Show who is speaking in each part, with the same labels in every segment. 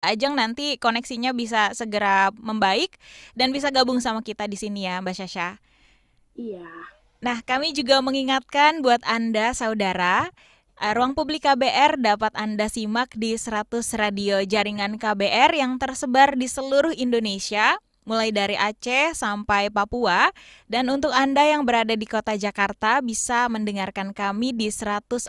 Speaker 1: Ajeng nanti koneksinya bisa segera membaik dan bisa gabung sama kita di sini ya, Mbak Syasha.
Speaker 2: Iya.
Speaker 1: Nah, kami juga mengingatkan buat Anda saudara, Ruang Publik KBR dapat Anda simak di 100 radio jaringan KBR yang tersebar di seluruh Indonesia, mulai dari Aceh sampai Papua. Dan untuk Anda yang berada di kota Jakarta bisa mendengarkan kami di 104,2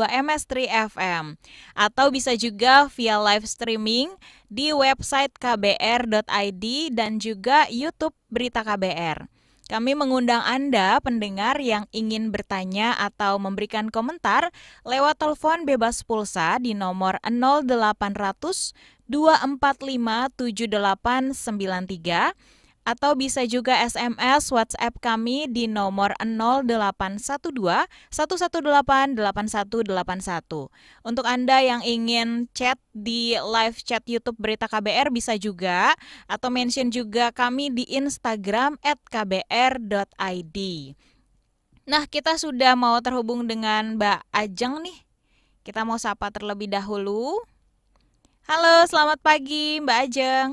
Speaker 1: MS3 FM. Atau bisa juga via live streaming di website kbr.id dan juga YouTube Berita KBR. Kami mengundang Anda, pendengar yang ingin bertanya atau memberikan komentar lewat telepon bebas pulsa di nomor 0800 245 7893 atau bisa juga SMS WhatsApp kami di nomor 0812 118 8181. Untuk Anda yang ingin chat di live chat YouTube Berita KBR bisa juga, atau mention juga kami di Instagram @kbr.id. Nah, kita sudah mau terhubung dengan Mbak Ajeng nih. Kita mau sapa terlebih dahulu. Halo, selamat pagi Mbak Ajeng.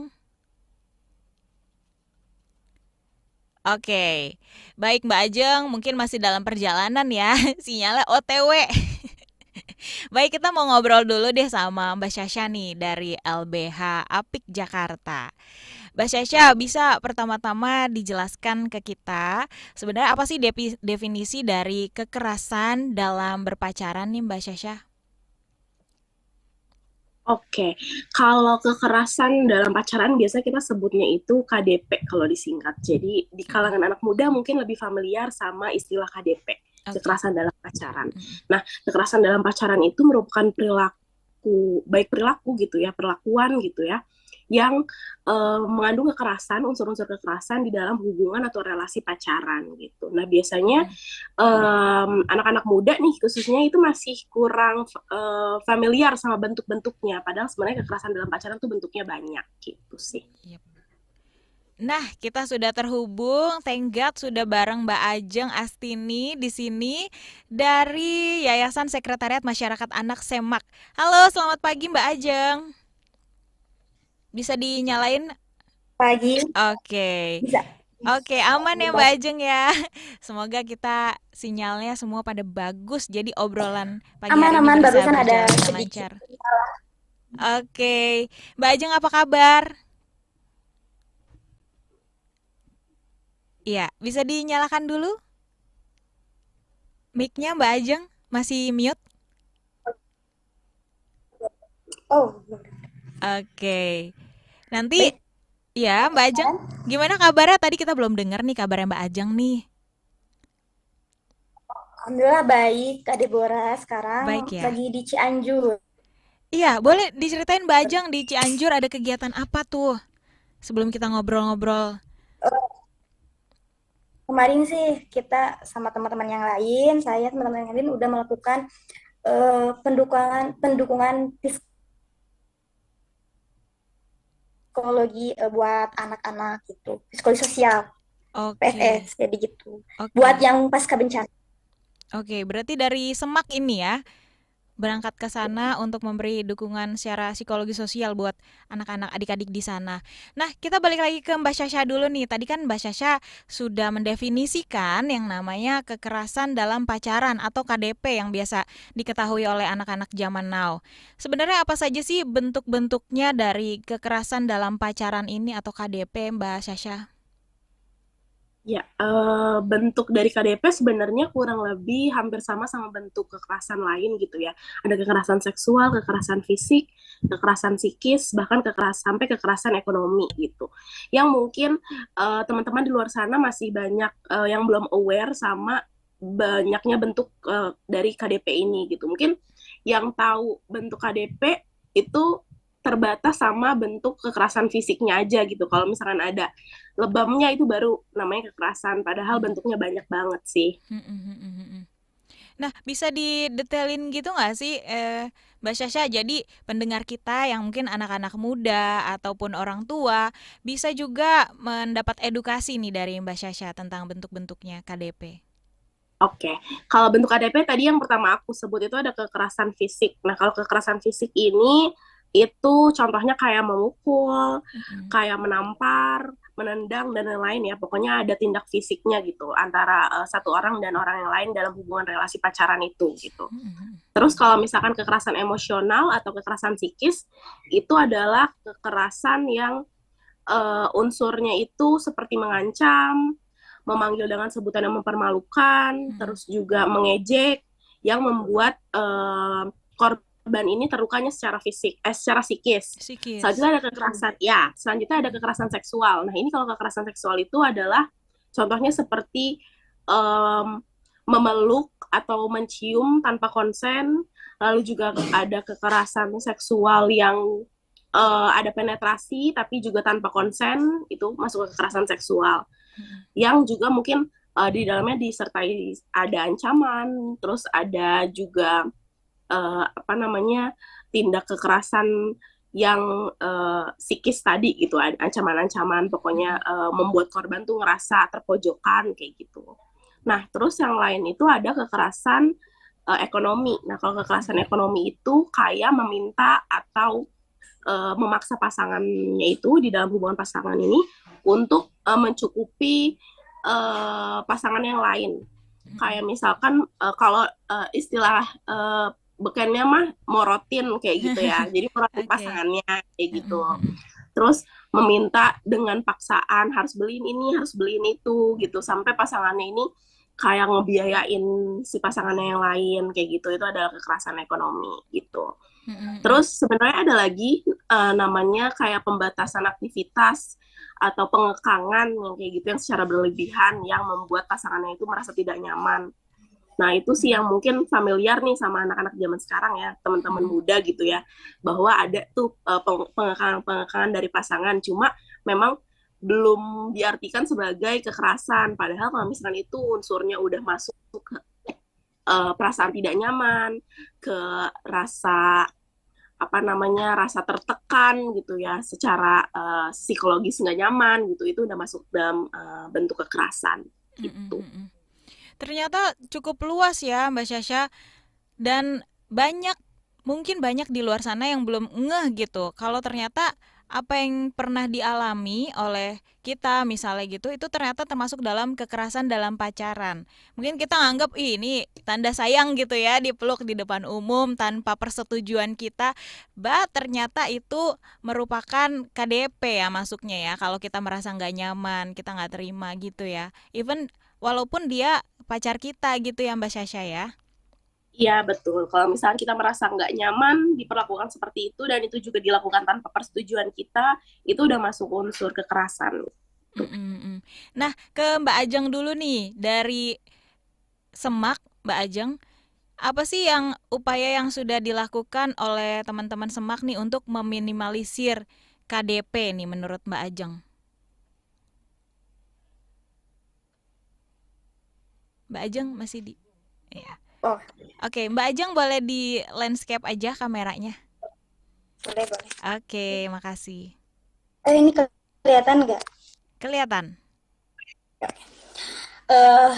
Speaker 1: Oke, baik Mbak Ajeng, mungkin masih dalam perjalanan ya, sinyalnya OTW. Baik, kita mau ngobrol dulu deh sama Mbak Syasha nih dari LBH Apik Jakarta. Mbak Syasha, bisa pertama-tama dijelaskan ke kita sebenarnya apa sih definisi dari kekerasan dalam berpacaran nih Mbak Syasha?
Speaker 2: Oke, kalau kekerasan dalam pacaran biasa kita sebutnya itu KDP kalau disingkat. Jadi di
Speaker 1: Mm-mm.
Speaker 2: kalangan anak muda mungkin lebih familiar sama istilah KDP,
Speaker 1: Oke.
Speaker 2: kekerasan dalam pacaran.
Speaker 1: Mm-mm.
Speaker 2: Nah, kekerasan dalam pacaran itu merupakan perilaku, baik perilaku gitu ya, perlakuan gitu ya, yang mengandung kekerasan, unsur-unsur kekerasan di dalam hubungan atau relasi pacaran gitu. Nah, biasanya
Speaker 1: Mm-mm.
Speaker 2: anak-anak muda nih khususnya itu masih kurang familiar sama bentuk-bentuknya. Padahal sebenarnya kekerasan dalam pacaran tuh bentuknya banyak gitu sih.
Speaker 1: Yep. Nah, kita sudah terhubung. Thank God sudah bareng Mbak Ajeng Astini di sini dari Yayasan Sekretariat Masyarakat Anak Semak. Halo, selamat pagi Mbak Ajeng. Bisa dinyalain?
Speaker 3: Pagi
Speaker 1: Oke.
Speaker 3: bisa.
Speaker 1: Oke, aman ya Mbak Ajeng ya. Semoga kita sinyalnya semua pada bagus. Jadi obrolan pagi hari ini
Speaker 3: Aman-aman,
Speaker 1: bisa
Speaker 3: barusan ada
Speaker 1: berjalan dengan
Speaker 3: sedikit
Speaker 1: lancar. Oke, Mbak Ajeng apa kabar? Iya, bisa dinyalakan dulu mic-nya Mbak Ajeng. Masih mute?
Speaker 3: oh
Speaker 1: Oke. Nanti
Speaker 3: baik.
Speaker 1: ya Mbak Ajeng, gimana kabarnya? Tadi kita belum dengar nih kabarnya Mbak Ajeng nih.
Speaker 3: Alhamdulillah baik, Kak Deborah sekarang
Speaker 1: Baik ya.
Speaker 3: lagi di Cianjur.
Speaker 1: Iya, boleh diceritain Mbak Ajeng di Cianjur ada kegiatan apa tuh? Sebelum kita ngobrol-ngobrol.
Speaker 3: Eh, Kemarin sih kita sama teman-teman yang lain, saya teman-teman yang lain udah melakukan pendukungan pendukungan psikologi buat anak-anak gitu, psikologi sosial, PSS,
Speaker 1: Oke,
Speaker 3: jadi gitu. Buat
Speaker 1: oke.
Speaker 3: yang pasca bencana.
Speaker 1: Oke, berarti dari Semak ini ya, berangkat ke sana untuk memberi dukungan secara psikologi sosial buat anak-anak adik-adik di sana. Nah, kita balik lagi ke Mbak Syasha dulu nih. Tadi kan Mbak Syasha sudah mendefinisikan yang namanya kekerasan dalam pacaran atau KDP yang biasa diketahui oleh anak-anak zaman now. Sebenarnya apa saja sih bentuk-bentuknya dari kekerasan dalam pacaran ini atau KDP, Mbak Syasha?
Speaker 2: Ya, bentuk dari KDP sebenarnya kurang lebih hampir sama bentuk kekerasan lain gitu ya. Ada kekerasan seksual, kekerasan fisik, kekerasan psikis, bahkan sampai kekerasan ekonomi gitu. Yang mungkin teman-teman di luar sana masih banyak yang belum aware sama banyaknya bentuk dari KDP ini gitu. Mungkin yang tahu bentuk KDP itu terbatas sama bentuk kekerasan fisiknya aja gitu. Kalau misalkan ada lebamnya itu baru namanya kekerasan, padahal
Speaker 1: Hmm.
Speaker 2: bentuknya banyak banget sih.
Speaker 1: Hmm, hmm, hmm, hmm, hmm. Nah, bisa didetailin gitu nggak sih, Mbak Syasha? Jadi pendengar kita yang mungkin anak-anak muda ataupun orang tua bisa juga mendapat edukasi nih dari Mbak Syasha tentang bentuk-bentuknya KDP.
Speaker 2: Oke, kalau bentuk KDP tadi yang pertama aku sebut itu ada kekerasan fisik. Nah, kalau kekerasan fisik ini Itu contohnya kayak memukul,
Speaker 1: Mm-mm.
Speaker 2: kayak menampar, menendang, dan lain-lain ya. Pokoknya ada tindak fisiknya gitu antara satu orang dan orang yang lain dalam hubungan relasi pacaran itu gitu.
Speaker 1: Mm-mm.
Speaker 2: Terus kalau misalkan kekerasan emosional atau kekerasan psikis, itu adalah kekerasan yang unsurnya itu seperti mengancam, memanggil dengan sebutan yang mempermalukan,
Speaker 1: Mm-mm.
Speaker 2: terus juga mengejek, yang membuat korban ini terlukanya secara fisik, secara psikis.
Speaker 1: Psikis.
Speaker 2: Selanjutnya ada kekerasan, ya, selanjutnya ada
Speaker 1: Mm-mm.
Speaker 2: kekerasan seksual. Nah, ini kalau kekerasan seksual itu adalah contohnya seperti um, memeluk atau mencium tanpa konsen, lalu juga ada kekerasan seksual yang ada penetrasi tapi juga tanpa konsen, itu masuk ke kekerasan seksual
Speaker 1: Mm-mm.
Speaker 2: yang juga mungkin di dalamnya disertai ada ancaman, terus ada juga apa namanya tindak kekerasan yang psikis tadi gitu, ada ancaman-ancaman, pokoknya
Speaker 1: Mm-mm.
Speaker 2: membuat korban tuh ngerasa terpojokan kayak gitu. Nah, terus yang lain itu ada kekerasan ekonomi. Nah, kalau kekerasan
Speaker 1: Mm-mm.
Speaker 2: ekonomi itu kayak meminta atau memaksa pasangannya itu di dalam hubungan pasangan ini untuk mencukupi pasangan yang lain.
Speaker 1: Mm-mm.
Speaker 2: Kayak misalkan kalau istilah bekennya mah morotin kayak gitu ya. Jadi morotin
Speaker 1: Oke.
Speaker 2: pasangannya kayak gitu.
Speaker 1: Mm-mm. Mm-mm.
Speaker 2: Terus meminta dengan paksaan harus beliin ini, harus beliin itu gitu sampai pasangannya ini kayak ngebiayain si pasangannya yang lain kayak gitu. Itu adalah kekerasan ekonomi gitu.
Speaker 1: Mm-mm.
Speaker 2: Terus sebenarnya ada lagi namanya kayak pembatasan aktivitas atau pengekangan yang kayak gitu yang secara berlebihan yang membuat pasangannya itu merasa tidak nyaman. Nah, itu sih yang
Speaker 1: Mm-mm.
Speaker 2: mungkin familiar nih sama anak-anak zaman sekarang ya, teman-teman
Speaker 1: Mm-mm.
Speaker 2: muda gitu ya, bahwa ada tuh pengekangan-pengekangan dari pasangan, cuma memang belum diartikan sebagai kekerasan. Padahal kalau misalkan itu unsurnya udah masuk ke perasaan tidak nyaman, ke rasa apa namanya rasa tertekan gitu ya secara psikologis nggak nyaman gitu itu udah masuk dalam bentuk kekerasan
Speaker 1: Mm-mm.
Speaker 2: gitu.
Speaker 1: Mm-mm. Ternyata cukup luas ya Mbak Syasha, dan banyak, mungkin banyak di luar sana yang belum ngeh gitu kalau ternyata apa yang pernah dialami oleh kita misalnya gitu itu ternyata termasuk dalam kekerasan dalam pacaran. Mungkin kita nganggap "Ih, ini tanda sayang gitu ya, dipeluk di depan umum tanpa persetujuan kita, ternyata itu merupakan KDP ya masuknya ya, kalau kita merasa nggak nyaman, kita nggak terima gitu ya, even walaupun dia pacar kita gitu ya Mbak Syasha ya.
Speaker 2: Iya betul, kalau misalnya kita merasa nggak nyaman diperlakukan seperti itu dan itu juga dilakukan tanpa persetujuan kita, itu udah masuk unsur kekerasan.
Speaker 1: Mm, mm, mm. Nah, ke Mbak Ajeng dulu nih, dari Semak, Mbak Ajeng, apa sih yang upaya yang sudah dilakukan oleh teman-teman Semak nih untuk meminimalisir KDP nih menurut Mbak Ajeng? Mbak Ajeng masih di. Iya.
Speaker 3: Oh,
Speaker 1: Oke, Mbak Ajeng boleh di landscape aja kameranya.
Speaker 3: boleh, boleh.
Speaker 1: Oke, makasih.
Speaker 3: Ini kelihatan nggak?
Speaker 1: Kelihatan.
Speaker 3: Eh,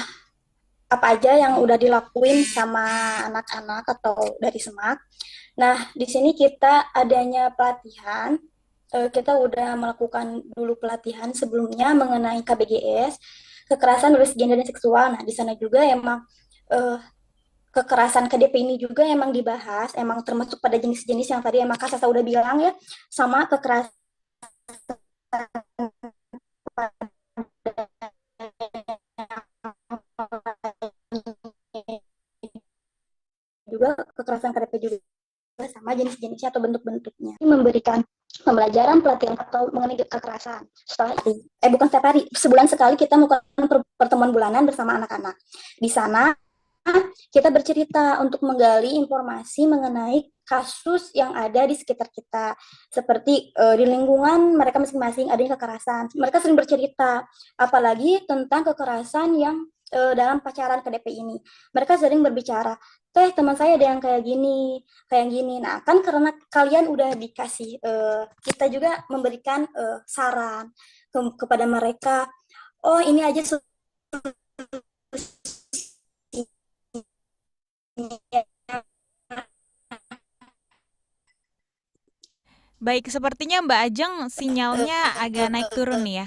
Speaker 3: apa aja yang udah dilakuin sama anak-anak atau dari Semak? Nah, di sini kita adanya pelatihan. Kita udah melakukan dulu pelatihan sebelumnya mengenai KBGS, kekerasan berbasis gender dan seksual. Nah, di sana juga emang eh, kekerasan KDP ini juga emang dibahas, emang termasuk pada jenis-jenis yang tadi emang Kak Sasa udah bilang ya, sama kekerasan juga, kekerasan KDP juga sama jenis-jenisnya atau bentuk-bentuknya. Memberikan pembelajaran pelatihan atau mengenai kekerasan. Setelah itu, bukan setiap hari, sebulan sekali kita melakukan pertemuan bulanan bersama anak-anak. Di sana kita bercerita untuk menggali informasi mengenai kasus yang ada di sekitar kita, seperti di lingkungan mereka masing-masing ada kekerasan. Mereka sering bercerita, apalagi tentang kekerasan yang dalam pacaran KDP ini. Mereka sering berbicara, teh teman saya ada yang kayak gini, kayak gini. Nah, kan karena kalian udah dikasih, kita juga memberikan saran kepada mereka. Oh, ini aja
Speaker 1: Baik, sepertinya Mbak Ajeng sinyalnya agak naik turun nih ya.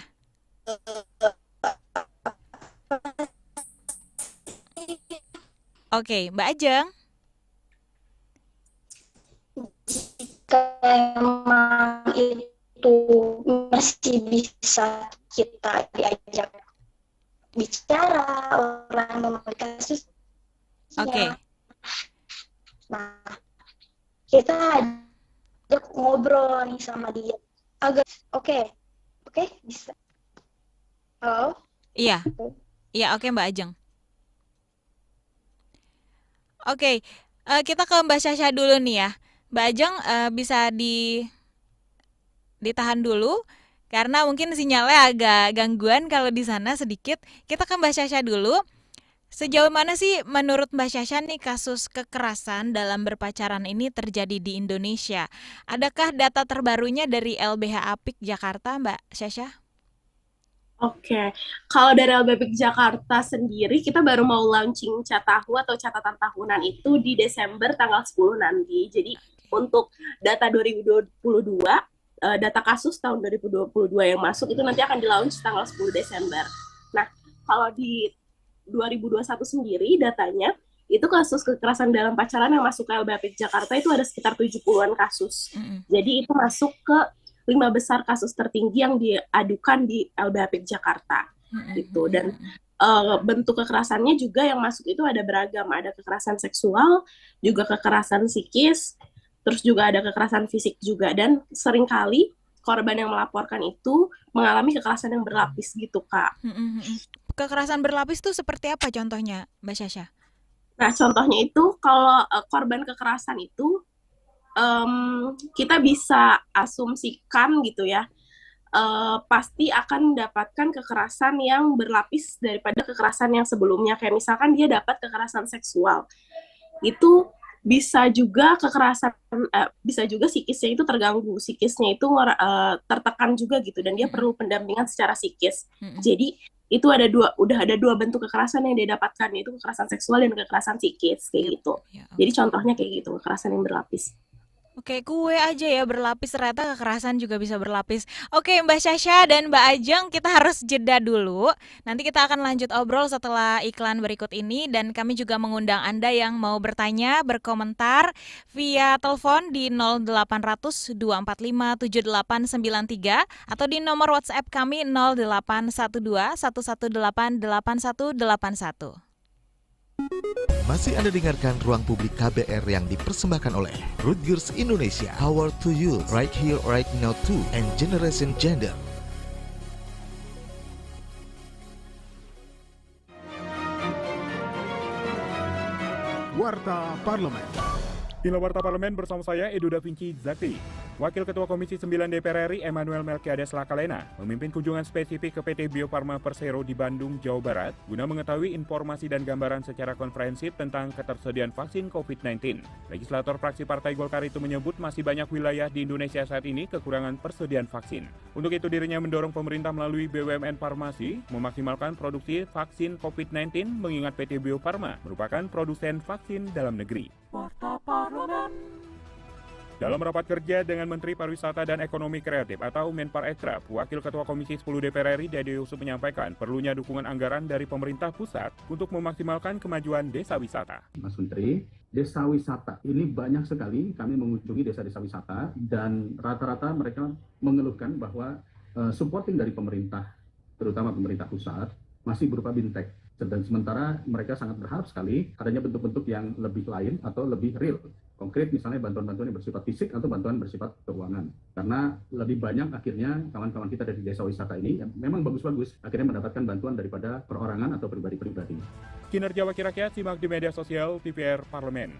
Speaker 1: Oke, Mbak Ajeng.
Speaker 3: Jika memang itu masih bisa kita diajak bicara orang memiliki kasus,
Speaker 1: Oke.
Speaker 3: nah kita ajak ngobrol nih sama dia agak oke bisa. Halo.
Speaker 1: Iya. Iya, oke Mbak Ajeng. Oke, kita ke Mbak Syasha dulu nih ya. Mbak Ajeng bisa ditahan dulu karena mungkin sinyalnya agak gangguan kalau di sana sedikit. Kita ke Mbak Syasha dulu. Sejauh mana sih menurut Mbak Syasha nih kasus kekerasan dalam berpacaran ini terjadi di Indonesia? Adakah data terbarunya dari LBH Apik Jakarta, Mbak Syasha?
Speaker 2: Oke, kalau dari LBP Jakarta sendiri, kita baru mau launching Catahu atau catatan tahunan itu di Desember tanggal 10 nanti. Jadi untuk data 2022, data kasus tahun 2022 yang masuk itu nanti akan di-launch tanggal 10 Desember. Nah, kalau di 2021 sendiri datanya, itu kasus kekerasan dalam pacaran yang masuk ke LBP Jakarta itu ada sekitar 70-an kasus. Jadi itu masuk ke 5 besar kasus tertinggi yang diadukan di LBH Jakarta gitu. Dan bentuk kekerasannya juga yang masuk itu ada beragam, ada kekerasan seksual, juga kekerasan psikis, terus juga ada kekerasan fisik juga, dan seringkali korban yang melaporkan itu mengalami kekerasan yang berlapis gitu, Kak.
Speaker 1: Kekerasan berlapis tuh seperti apa contohnya, Mbak Syasha?
Speaker 2: Nah, contohnya itu kalau korban kekerasan itu kita bisa asumsikan gitu ya, pasti akan mendapatkan kekerasan yang berlapis daripada kekerasan yang sebelumnya. Kayak misalkan dia dapat kekerasan seksual, itu bisa juga kekerasan, bisa juga psikisnya itu terganggu, psikisnya itu tertekan juga gitu, dan dia perlu pendampingan secara psikis. Jadi itu udah ada dua bentuk kekerasan yang dia dapatkan, yaitu kekerasan seksual dan kekerasan psikis kayak gitu. Jadi contohnya kayak gitu, kekerasan yang berlapis.
Speaker 1: Oke, kue aja ya berlapis, ternyata kekerasan juga bisa berlapis. Oke, Mbak Syasha dan Mbak Ajeng, kita harus jeda dulu. Nanti kita akan lanjut obrol setelah iklan berikut ini, dan kami juga mengundang Anda yang mau bertanya, berkomentar via telepon di 0800 245 7893 atau di nomor WhatsApp kami 0812 118 8181.
Speaker 4: Masih Anda dengarkan Ruang Publik KBR yang dipersembahkan oleh Rutgers Indonesia, Power to Youth, Right Here, Right Now 2, and Generation Gender.
Speaker 5: Warta Parlemen. Inilah Warta Parlemen bersama saya, Edo Da Vinci Zakti. Wakil Ketua Komisi 9 DPR RI Emmanuel Melkiades Lakalena memimpin kunjungan spesifik ke PT Bio Farma Persero di Bandung, Jawa Barat guna mengetahui informasi dan gambaran secara konferensif tentang ketersediaan vaksin COVID-19. Legislator fraksi Partai Golkar itu menyebut masih banyak wilayah di Indonesia saat ini kekurangan persediaan vaksin. Untuk itu dirinya mendorong pemerintah melalui BUMN Farmasi memaksimalkan produksi vaksin COVID-19 mengingat PT Bio Farma merupakan produsen vaksin dalam negeri. Warta Parlemen. Dalam rapat kerja dengan Menteri Pariwisata dan Ekonomi Kreatif atau Menparekraf, Wakil Ketua Komisi 10 DPR RI Dede Yusuf menyampaikan perlunya dukungan anggaran dari pemerintah pusat untuk memaksimalkan kemajuan desa wisata.
Speaker 6: Mas Menteri, desa wisata ini banyak sekali, kami mengunjungi desa-desa wisata dan rata-rata mereka mengeluhkan bahwa supporting dari pemerintah, terutama pemerintah pusat, masih berupa bintek. Dan sementara mereka sangat berharap sekali adanya bentuk-bentuk yang lebih lain atau lebih real, konkret, misalnya bantuan-bantuan yang bersifat fisik atau bantuan bersifat keuangan. Karena lebih banyak akhirnya kawan-kawan kita dari desa wisata ini yang memang bagus-bagus akhirnya mendapatkan bantuan daripada perorangan atau pribadi-pribadi.
Speaker 5: Kinerja Wakil Rakyat simak di media sosial TVR Parlemen.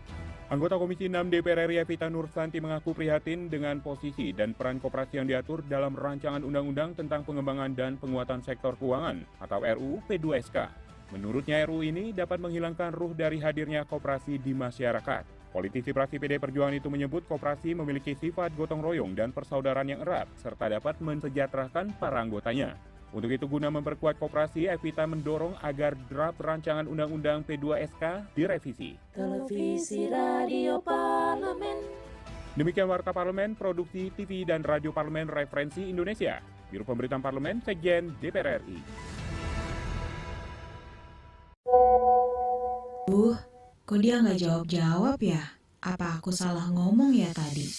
Speaker 5: Anggota Komisi 6 DPR RI Evita Nursanti mengaku prihatin dengan posisi dan peran koperasi yang diatur dalam rancangan undang-undang tentang pengembangan dan penguatan sektor keuangan atau RUU P2SK. Menurutnya RUU ini dapat menghilangkan ruh dari hadirnya koperasi di masyarakat. Politisi fraksi PD Perjuangan itu menyebut koperasi memiliki sifat gotong royong dan persaudaraan yang erat, serta dapat mensejahterakan para anggotanya. Untuk itu guna memperkuat koperasi, Evita mendorong agar draft rancangan Undang-Undang P2SK direvisi.
Speaker 7: Televisi Radio Parlemen.
Speaker 5: Demikian Warta Parlemen, Produksi TV dan Radio Parlemen Referensi Indonesia, Biro Pemberitaan Parlemen, Sekjen DPR RI.
Speaker 1: Kok dia nggak jawab-jawab ya? Apa aku salah ngomong ya tadi?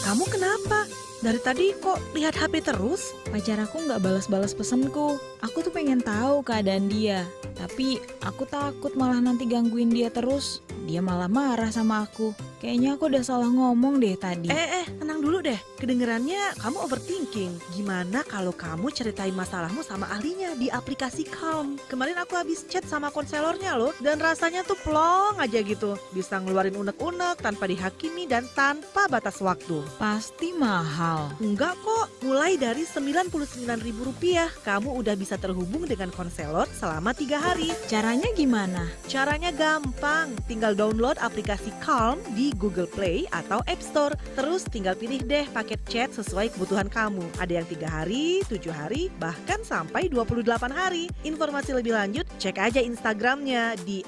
Speaker 7: Kamu kenapa? Dari tadi kok lihat HP terus?
Speaker 1: Pacar aku nggak balas-balas pesenku. Aku tuh pengen tahu keadaan dia. Tapi aku takut malah nanti gangguin dia terus. Dia malah marah sama aku. Kayaknya aku udah salah ngomong deh tadi.
Speaker 7: Tenang dulu deh. Kedengerannya kamu overthinking. Gimana kalau kamu ceritain masalahmu sama ahlinya di aplikasi Calm? Kemarin aku habis chat sama konselornya loh. Dan rasanya tuh plong aja gitu. Bisa ngeluarin unek-unek tanpa dihakimi dan tanpa batas waktu.
Speaker 1: Pasti mahal.
Speaker 7: Enggak kok, mulai dari Rp99.000 kamu udah bisa terhubung dengan konselor selama 3 hari.
Speaker 1: Caranya gimana?
Speaker 7: Caranya gampang, tinggal download aplikasi Calm di Google Play atau App Store. Terus tinggal pilih deh paket chat sesuai kebutuhan kamu. Ada yang 3 hari, 7 hari, bahkan sampai 28 hari. Informasi lebih lanjut, cek aja Instagramnya di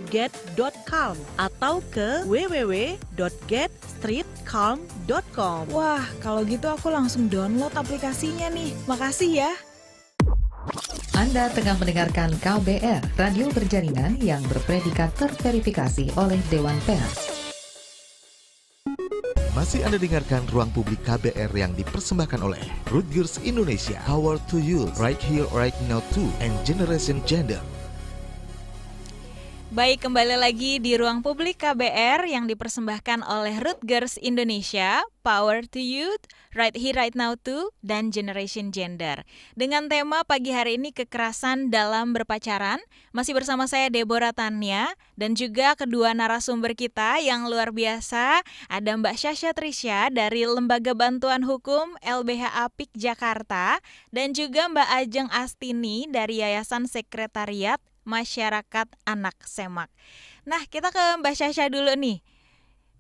Speaker 7: @get.calm atau ke www.getstreetcalm.com.
Speaker 1: Wah, kalau gitu aku langsung download aplikasinya nih. Makasih ya.
Speaker 8: Anda tengah mendengarkan KBR, radio berjaringan yang berpredikat terverifikasi oleh Dewan Pers.
Speaker 4: Masih Anda dengarkan Ruang Publik KBR yang dipersembahkan oleh Rutgers Indonesia, Power to Youth, Right Here, Right Now 2, and Generation Gender.
Speaker 1: Baik, kembali lagi di Ruang Publik KBR yang dipersembahkan oleh Rutgers Indonesia, Power to Youth, Right Here, Right Now 2, dan Generation Gender. Dengan tema pagi hari ini kekerasan dalam berpacaran, masih bersama saya Deborah Tania, dan juga kedua narasumber kita yang luar biasa, ada Mbak Syasha Trisha dari Lembaga Bantuan Hukum LBH Apik Jakarta, dan juga Mbak Ajeng Astini dari Yayasan Sekretariat Masyarakat Anak Semak. Nah, kita ke Mbak Syasha dulu nih.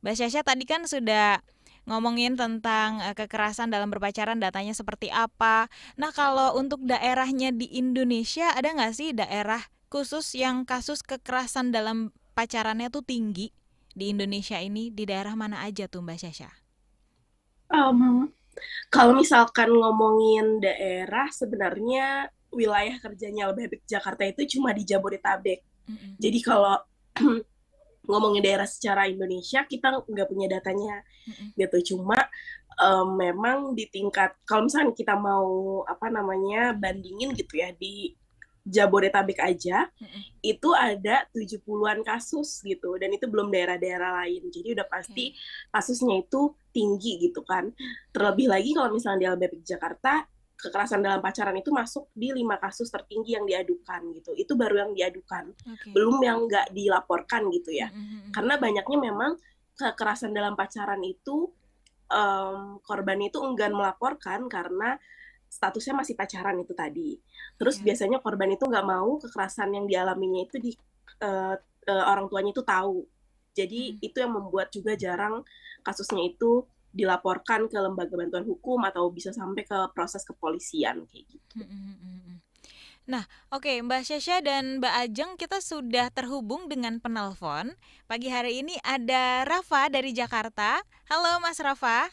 Speaker 1: Mbak Syasha tadi kan sudah ngomongin tentang kekerasan dalam berpacaran, datanya seperti apa. Nah, kalau untuk daerahnya di Indonesia, ada nggak sih daerah khusus yang kasus kekerasan dalam pacarannya tuh tinggi di Indonesia ini? Di daerah mana aja tuh Mbak Syasha?
Speaker 2: Kalau misalkan ngomongin daerah, sebenarnya wilayah kerjanya LBH Jakarta itu cuma di Jabodetabek. Jadi kalau ngomongin daerah secara Indonesia, kita nggak punya datanya gitu. Cuma memang di tingkat, kalau misalnya kita mau bandingin gitu ya, di Jabodetabek aja itu ada 70-an kasus gitu, dan itu belum daerah-daerah lain. Jadi udah pasti kasusnya itu tinggi gitu kan. Terlebih lagi kalau misalnya di LBH Jakarta, kekerasan dalam pacaran itu masuk di 5 kasus tertinggi yang diadukan gitu. Itu baru yang diadukan, belum yang nggak dilaporkan gitu ya. Karena banyaknya memang kekerasan dalam pacaran itu korban itu enggan melaporkan karena statusnya masih pacaran itu tadi. Terus biasanya korban itu nggak mau kekerasan yang dialaminya itu orang tuanya itu tahu. Jadi itu yang membuat juga jarang kasusnya itu dilaporkan ke lembaga bantuan hukum atau bisa sampai ke proses kepolisian kayak gitu.
Speaker 1: Nah, oke, Mbak Syasha dan Mbak Ajeng, kita sudah terhubung dengan penelpon. Pagi hari ini ada Rafa dari Jakarta. Halo Mas Rafa.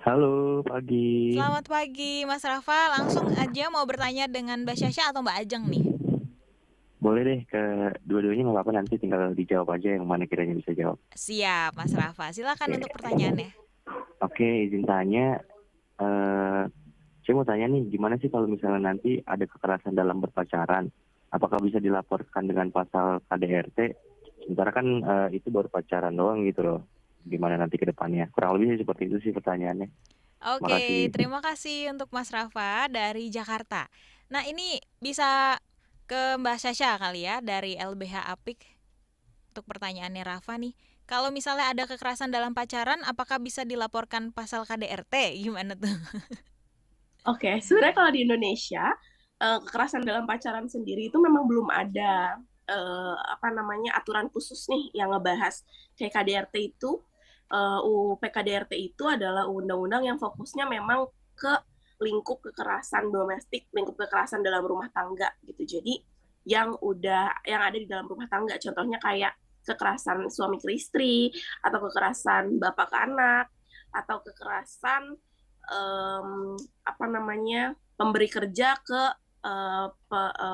Speaker 9: Halo, pagi.
Speaker 1: Selamat pagi Mas Rafa. Langsung aja mau bertanya dengan Mbak Syasha atau Mbak Ajeng nih?
Speaker 9: Boleh deh, ke dua-duanya nggak apa-apa, nanti tinggal dijawab aja yang mana kiranya bisa jawab.
Speaker 1: Siap Mas Rafa, silakan untuk pertanyaannya.
Speaker 9: Oke, izin tanya, saya mau tanya nih, gimana sih kalau misalnya nanti ada kekerasan dalam berpacaran, apakah bisa dilaporkan dengan pasal KDRT? Sementara kan itu baru pacaran doang gitu loh, gimana nanti ke depannya? Kurang lebih seperti itu sih pertanyaannya.
Speaker 1: Oke,
Speaker 9: Makasih.
Speaker 1: terima kasih untuk Mas Rafa dari Jakarta. Nah, ini bisa ke Mbak Syasha kali ya, dari LBH Apik. Untuk pertanyaannya Rafa nih, kalau misalnya ada kekerasan dalam pacaran, apakah bisa dilaporkan pasal KDRT? Gimana tuh?
Speaker 2: Oke, sebenarnya kalau di Indonesia, kekerasan dalam pacaran sendiri itu memang belum ada aturan khusus nih yang ngebahas. Kayak KDRT itu, UU PKDRT itu adalah undang-undang yang fokusnya memang ke lingkup kekerasan domestik, lingkup kekerasan dalam rumah tangga gitu. Jadi yang ada di dalam rumah tangga, contohnya kayak kekerasan suami ke istri atau kekerasan bapak ke anak atau kekerasan pemberi kerja ke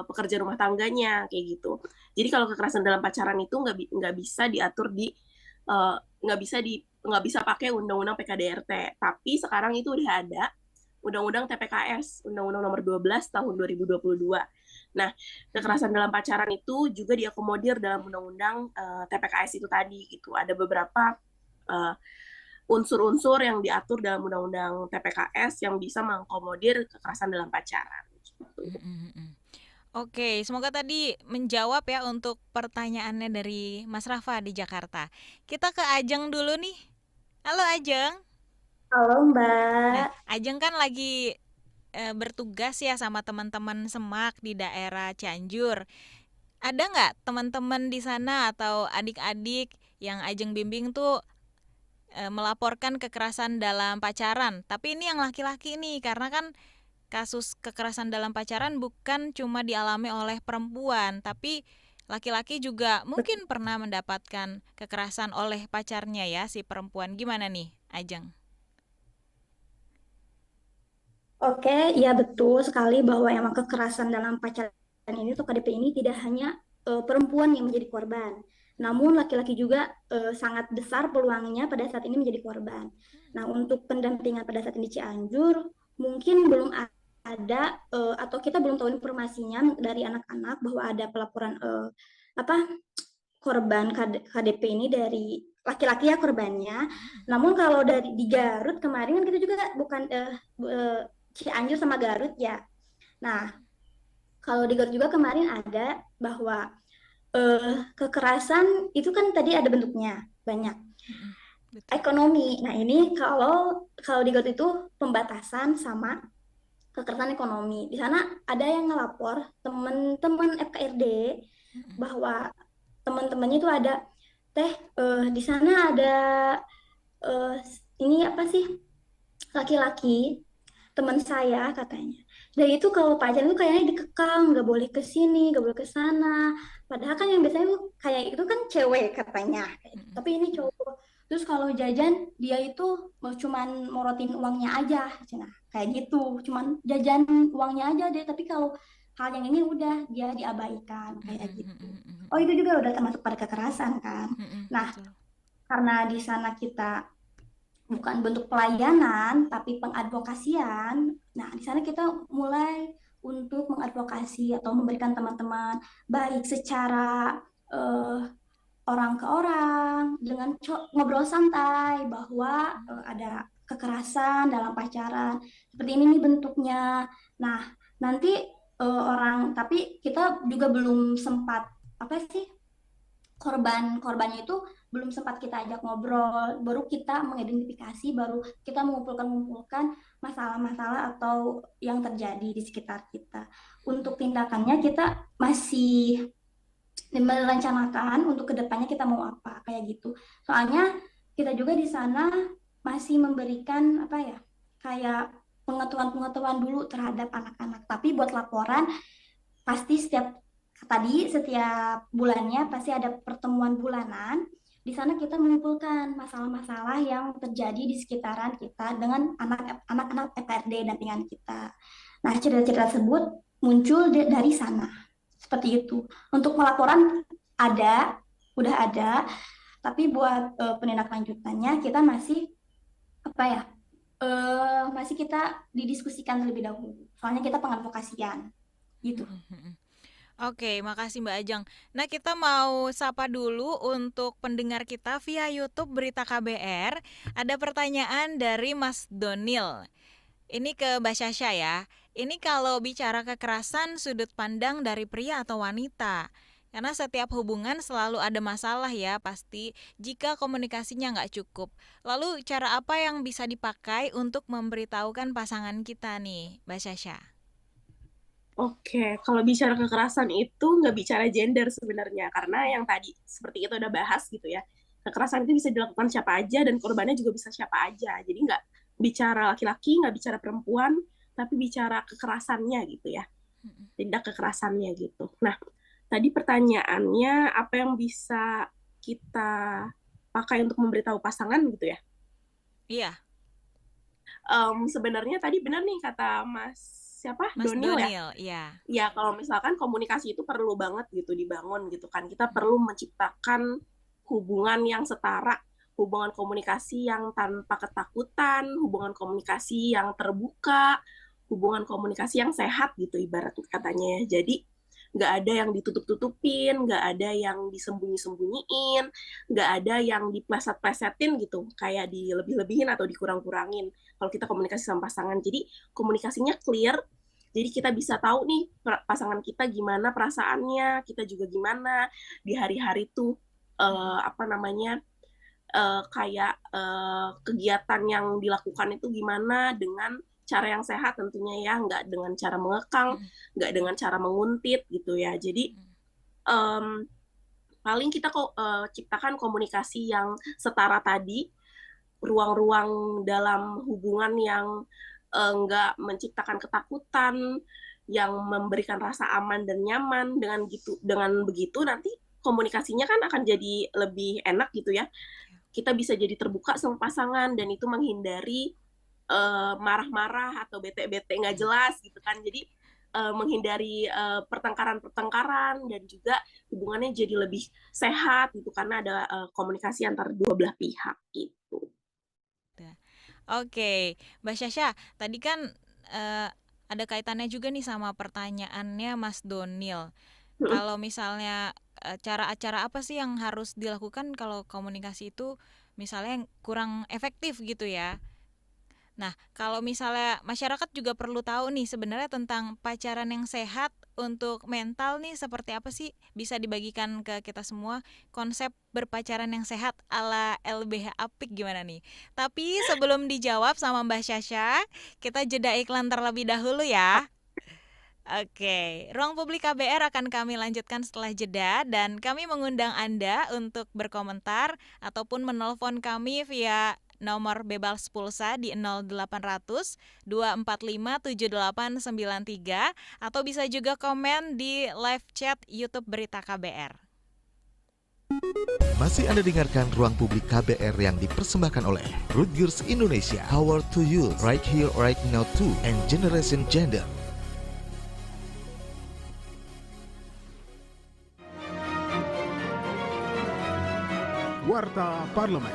Speaker 2: pekerja rumah tangganya kayak gitu. Jadi kalau kekerasan dalam pacaran itu nggak bisa diatur nggak bisa pakai undang-undang PKDRT. Tapi sekarang itu udah ada undang-undang TPKS, Undang-Undang Nomor 12 Tahun 2022. Nah, kekerasan dalam pacaran itu juga diakomodir dalam Undang-Undang TPKS itu tadi gitu. Ada beberapa unsur-unsur yang diatur dalam Undang-Undang TPKS yang bisa mengakomodir kekerasan dalam pacaran.
Speaker 1: Oke, semoga tadi menjawab ya untuk pertanyaannya dari Mas Rafa di Jakarta. Kita ke Ajeng dulu nih. Halo Ajeng.
Speaker 3: Halo Mbak.
Speaker 1: Nah, Ajeng kan lagi bertugas ya sama teman-teman SEMAK di daerah Cianjur. Ada nggak teman-teman di sana atau adik-adik yang Ajeng bimbing tuh melaporkan kekerasan dalam pacaran? Tapi ini yang laki-laki nih, karena kan kasus kekerasan dalam pacaran bukan cuma dialami oleh perempuan, tapi laki-laki juga mungkin pernah mendapatkan kekerasan oleh pacarnya ya, si perempuan. Gimana nih, Ajeng?
Speaker 3: Oke, ya betul sekali bahwa emang kekerasan dalam pacaran ini tuh KDP ini tidak hanya perempuan yang menjadi korban, namun laki-laki juga sangat besar peluangnya pada saat ini menjadi korban. Nah, untuk pendampingan pada saat ini Cianjur mungkin belum ada atau kita belum tahu informasinya dari anak-anak bahwa ada pelaporan korban KDP ini dari laki-laki ya korbannya. Namun kalau di Garut kemarin kan kita juga bukan Cianjur sama Garut ya. Nah, kalau di Garut juga kemarin ada bahwa kekerasan itu kan tadi ada bentuknya banyak.
Speaker 1: Betul.
Speaker 3: Ekonomi. Nah, ini kalau di Garut itu pembatasan sama kekerasan ekonomi. Di sana ada yang ngelapor teman-teman FKRD bahwa teman-temannya itu ada di sana ada ini apa sih laki-laki teman saya katanya. Dan itu kalau pacaran itu kayaknya dikekang, nggak boleh ke sini, nggak boleh ke sana. Padahal kan yang biasanya itu kayak itu kan cewek katanya. Tapi ini cowok. Terus kalau jajan dia itu cuman morotin uangnya aja, nah kayak gitu, cuman jajan uangnya aja deh. Tapi kalau hal yang ini udah dia diabaikan kayak gitu. Oh itu juga udah termasuk pada kekerasan kan. Nah karena di sana kita bukan bentuk pelayanan tapi pengadvokasian. Nah, di sana kita mulai untuk mengadvokasi atau memberikan teman-teman baik secara orang ke orang dengan ngobrol santai bahwa ada kekerasan dalam pacaran. Seperti ini nih bentuknya. Nah, nanti tapi kita juga belum sempat korbannya itu belum sempat kita ajak ngobrol, baru kita mengidentifikasi, baru kita mengumpulkan masalah-masalah atau yang terjadi di sekitar kita. Untuk tindakannya kita masih merencanakan untuk kedepannya kita mau apa kayak gitu. Soalnya kita juga di sana masih memberikan kayak pengetahuan dulu terhadap anak-anak. Tapi buat laporan pasti setiap bulannya pasti ada pertemuan bulanan. Di sana kita mengumpulkan masalah-masalah yang terjadi di sekitaran kita dengan anak-anak FKRD dampingan kita. Nah, cerita-cerita tersebut muncul dari sana. Seperti itu. Untuk pelaporan udah ada, tapi buat penindak lanjutannya kita masih masih kita didiskusikan terlebih dahulu. Soalnya kita pengadvokasian gitu.
Speaker 1: Oke, makasih Mbak Ajeng. Nah, kita mau sapa dulu untuk pendengar kita via YouTube Berita KBR. Ada pertanyaan dari Mas Donil. Ini ke Mbak Syasha ya. Ini kalau bicara kekerasan sudut pandang dari pria atau wanita. Karena setiap hubungan selalu ada masalah ya, pasti jika komunikasinya nggak cukup. Lalu cara apa yang bisa dipakai untuk memberitahukan pasangan kita nih, Mbak Syasha?
Speaker 2: Oke, kalau bicara kekerasan itu nggak bicara gender sebenarnya, karena yang tadi seperti kita udah bahas gitu ya, kekerasan itu bisa dilakukan siapa aja dan korbannya juga bisa siapa aja. Jadi nggak bicara laki-laki, nggak bicara perempuan, tapi bicara kekerasannya gitu ya, tindak kekerasannya gitu. Nah, tadi pertanyaannya apa yang bisa kita pakai untuk memberitahu pasangan gitu ya?
Speaker 1: Iya.
Speaker 2: sebenarnya tadi benar nih kata Mas
Speaker 1: Mas
Speaker 2: Donil ya.
Speaker 1: Donil, iya.
Speaker 2: Ya, kalau misalkan komunikasi itu perlu banget gitu dibangun gitu kan. Kita perlu menciptakan hubungan yang setara, hubungan komunikasi yang tanpa ketakutan, hubungan komunikasi yang terbuka, hubungan komunikasi yang sehat gitu ibarat katanya ya. Jadi nggak ada yang ditutup-tutupin, nggak ada yang disembunyi-sembunyiin, nggak ada yang dipleset-plesetin gitu, kayak dilebih-lebihin atau dikurang-kurangin kalau kita komunikasi sama pasangan. Jadi komunikasinya clear, jadi kita bisa tahu nih pasangan kita gimana perasaannya, kita juga gimana di hari-hari tuh kayak kegiatan yang dilakukan itu gimana dengan cara yang sehat tentunya ya, nggak dengan cara mengekang, nggak dengan cara menguntit gitu ya. Jadi paling kita ciptakan komunikasi yang setara tadi, ruang-ruang dalam hubungan yang nggak menciptakan ketakutan, yang memberikan rasa aman dan nyaman. Dengan begitu nanti komunikasinya kan akan jadi lebih enak gitu ya. Kita bisa jadi terbuka sama pasangan dan itu menghindari marah-marah atau bete-bete nggak jelas gitu kan. Jadi menghindari pertengkaran-pertengkaran dan juga hubungannya jadi lebih sehat gitu karena ada komunikasi antar dua belah pihak gitu.
Speaker 1: Oke, Mbak Syasha, tadi kan ada kaitannya juga nih sama pertanyaannya Mas Donil. Kalau misalnya cara-cara apa sih yang harus dilakukan kalau komunikasi itu misalnya kurang efektif gitu ya? Nah, kalau misalnya masyarakat juga perlu tahu nih sebenarnya tentang pacaran yang sehat untuk mental nih seperti apa sih, bisa dibagikan ke kita semua konsep berpacaran yang sehat ala LBH Apik gimana nih? Tapi sebelum dijawab sama Mbak Syasha, kita jeda iklan terlebih dahulu ya. Oke, Ruang Publik KBR akan kami lanjutkan setelah jeda dan kami mengundang Anda untuk berkomentar ataupun menelpon kami via nomor bebas pulsa di 0800 245 7893 atau bisa juga komen di live chat YouTube Berita KBR.
Speaker 4: Masih Anda dengarkan Ruang Publik KBR yang dipersembahkan oleh Rutgers Indonesia, Power to Youth, Right Here, Right Now 2, and Generation Gender.
Speaker 10: Warta Parlemen.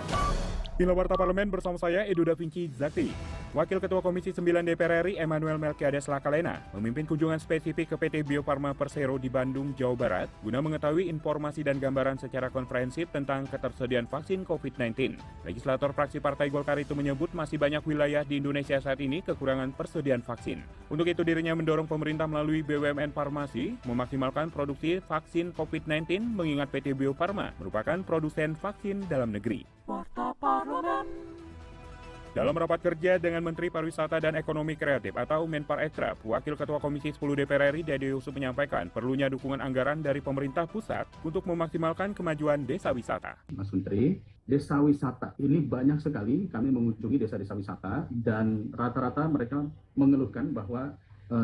Speaker 5: Inilah Warta Parlemen bersama saya, Edo Da Vinci Zakti. Wakil Ketua Komisi 9 DPR RI, Emmanuel Melkiades Lakalena, memimpin kunjungan spesifik ke PT Bio Farma Persero di Bandung, Jawa Barat, guna mengetahui informasi dan gambaran secara komprehensif tentang ketersediaan vaksin COVID-19. Legislator fraksi Partai Golkar itu menyebut masih banyak wilayah di Indonesia saat ini kekurangan persediaan vaksin. Untuk itu dirinya mendorong pemerintah melalui BUMN Farmasi memaksimalkan produksi vaksin COVID-19 mengingat PT Bio Farma merupakan produsen vaksin dalam negeri. Dalam rapat kerja dengan Menteri Pariwisata dan Ekonomi Kreatif atau Menparekraf, Wakil Ketua Komisi 10 DPR RI Dede Yusuf menyampaikan perlunya dukungan anggaran dari pemerintah pusat untuk memaksimalkan kemajuan desa wisata.
Speaker 6: Mas Menteri, desa wisata ini banyak sekali kami mengunjungi desa-desa wisata dan rata-rata mereka mengeluhkan bahwa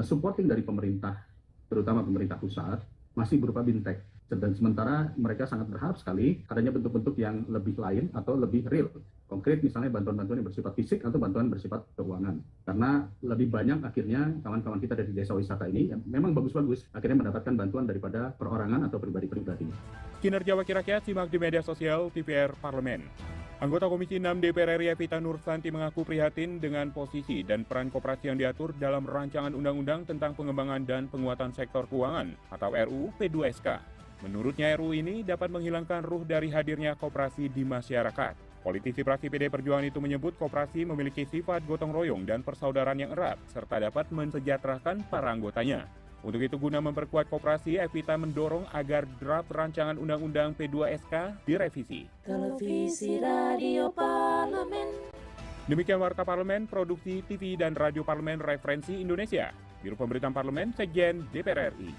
Speaker 6: supporting dari pemerintah, terutama pemerintah pusat, masih berupa bintek. Dan sementara mereka sangat berharap sekali adanya bentuk-bentuk yang lebih lain atau lebih real, konkret, misalnya bantuan-bantuan yang bersifat fisik atau bantuan bersifat keuangan. Karena lebih banyak akhirnya kawan-kawan kita dari desa wisata ini yang memang bagus-bagus akhirnya mendapatkan bantuan daripada perorangan atau pribadi-pribadi.
Speaker 5: Kinerja Wakil Rakyat simak di media sosial TVR Parlemen. Anggota Komisi 6 DPR RI Evita Nursanti mengaku prihatin dengan posisi dan peran koperasi yang diatur dalam rancangan undang-undang tentang pengembangan dan penguatan sektor keuangan atau RUU P2SK. Menurutnya RUU ini dapat menghilangkan ruh dari hadirnya koperasi di masyarakat. Politisi fraksi PD Perjuangan itu menyebut koperasi memiliki sifat gotong royong dan persaudaraan yang erat, serta dapat mensejahterakan para anggotanya. Untuk itu guna memperkuat koperasi, Evita mendorong agar draft rancangan Undang-Undang P2SK direvisi.
Speaker 11: Televisi Radio Parlemen.
Speaker 5: Demikian Warta Parlemen, Produksi TV dan Radio Parlemen Referensi Indonesia. Biro Pemberitaan Parlemen, Sekjen DPR RI.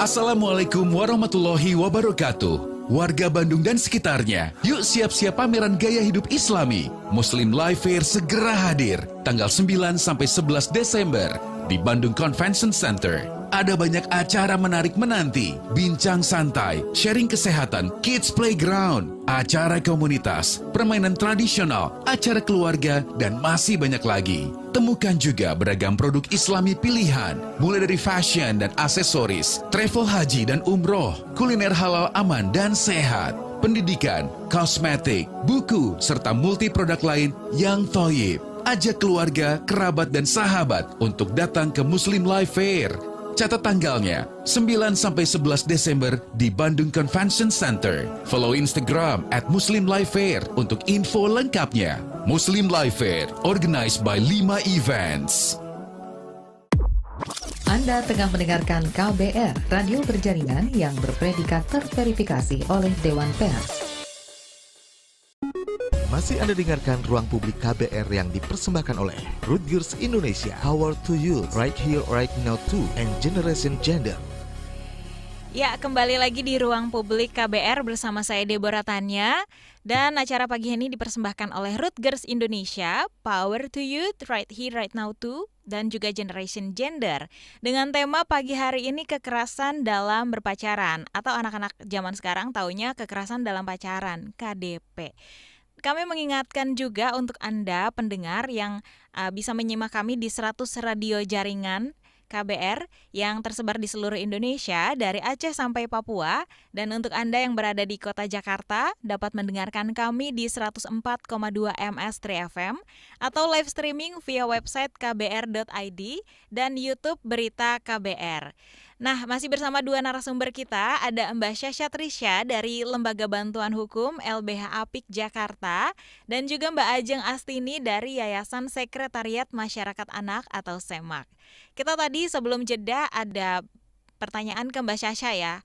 Speaker 12: Assalamualaikum warahmatullahi wabarakatuh. Warga Bandung dan sekitarnya, yuk siap-siap pameran gaya hidup Islami. Muslim Life Fair segera hadir tanggal 9 sampai 11 Desember di Bandung Convention Center. ada banyak acara menarik menanti. Bincang santai, sharing kesehatan, kids playground, acara komunitas, permainan tradisional, acara keluarga, dan masih banyak lagi. Temukan juga beragam produk Islami pilihan, mulai dari fashion dan aksesoris, travel haji dan umroh, kuliner halal aman dan sehat, pendidikan, kosmetik, buku, serta multi produk lain yang thoyib. Ajak keluarga, kerabat, dan sahabat untuk datang ke Muslim Life Fair. Catat tanggalnya, 9-11 Desember di Bandung Convention Center. Follow Instagram @Muslim Life Fair untuk info lengkapnya. Muslim Life Fair, organized by 5 Events.
Speaker 8: Anda tengah mendengarkan KBR, radio berjaringan yang berpredikat terverifikasi oleh Dewan Pers.
Speaker 4: Masih Anda dengarkan Ruang Publik KBR yang dipersembahkan oleh Rutgers Indonesia, Power to Youth, Right Here, Right Now 2, and Generation Gender.
Speaker 1: Ya, kembali lagi di Ruang Publik KBR bersama saya Deborah Tanya. Dan acara pagi ini dipersembahkan oleh Rutgers Indonesia, Power to Youth, Right Here, Right Now 2, dan juga Generation Gender. Dengan tema pagi hari ini kekerasan dalam berpacaran, atau anak-anak zaman sekarang taunya kekerasan dalam pacaran, KDP. Kami mengingatkan juga untuk Anda pendengar yang bisa menyimak kami di 100 radio jaringan KBR yang tersebar di seluruh Indonesia dari Aceh sampai Papua. Dan untuk Anda yang berada di kota Jakarta dapat mendengarkan kami di 104,2 MS3 FM atau live streaming via website kbr.id dan YouTube Berita KBR. Nah, masih bersama dua narasumber kita, ada Mbak Syasha Trisha dari Lembaga Bantuan Hukum LBH Apik Jakarta dan juga Mbak Ajeng Astini dari Yayasan Sekretariat Masyarakat Anak atau SEMAK. Kita tadi sebelum jeda ada pertanyaan ke Mbak Syasha ya,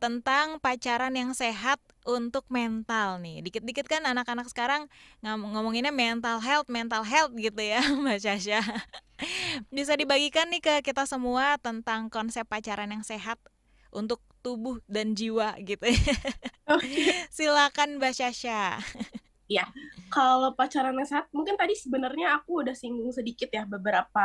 Speaker 1: tentang pacaran yang sehat untuk mental nih. Dikit-dikit kan anak-anak sekarang ngomonginnya mental health gitu ya Mbak Syasha. Bisa dibagikan nih ke kita semua tentang konsep pacaran yang sehat untuk tubuh dan jiwa gitu ya. Silakan Mbak Syasha.
Speaker 2: Ya, kalau pacaran yang sehat, mungkin tadi sebenarnya aku udah singgung sedikit ya beberapa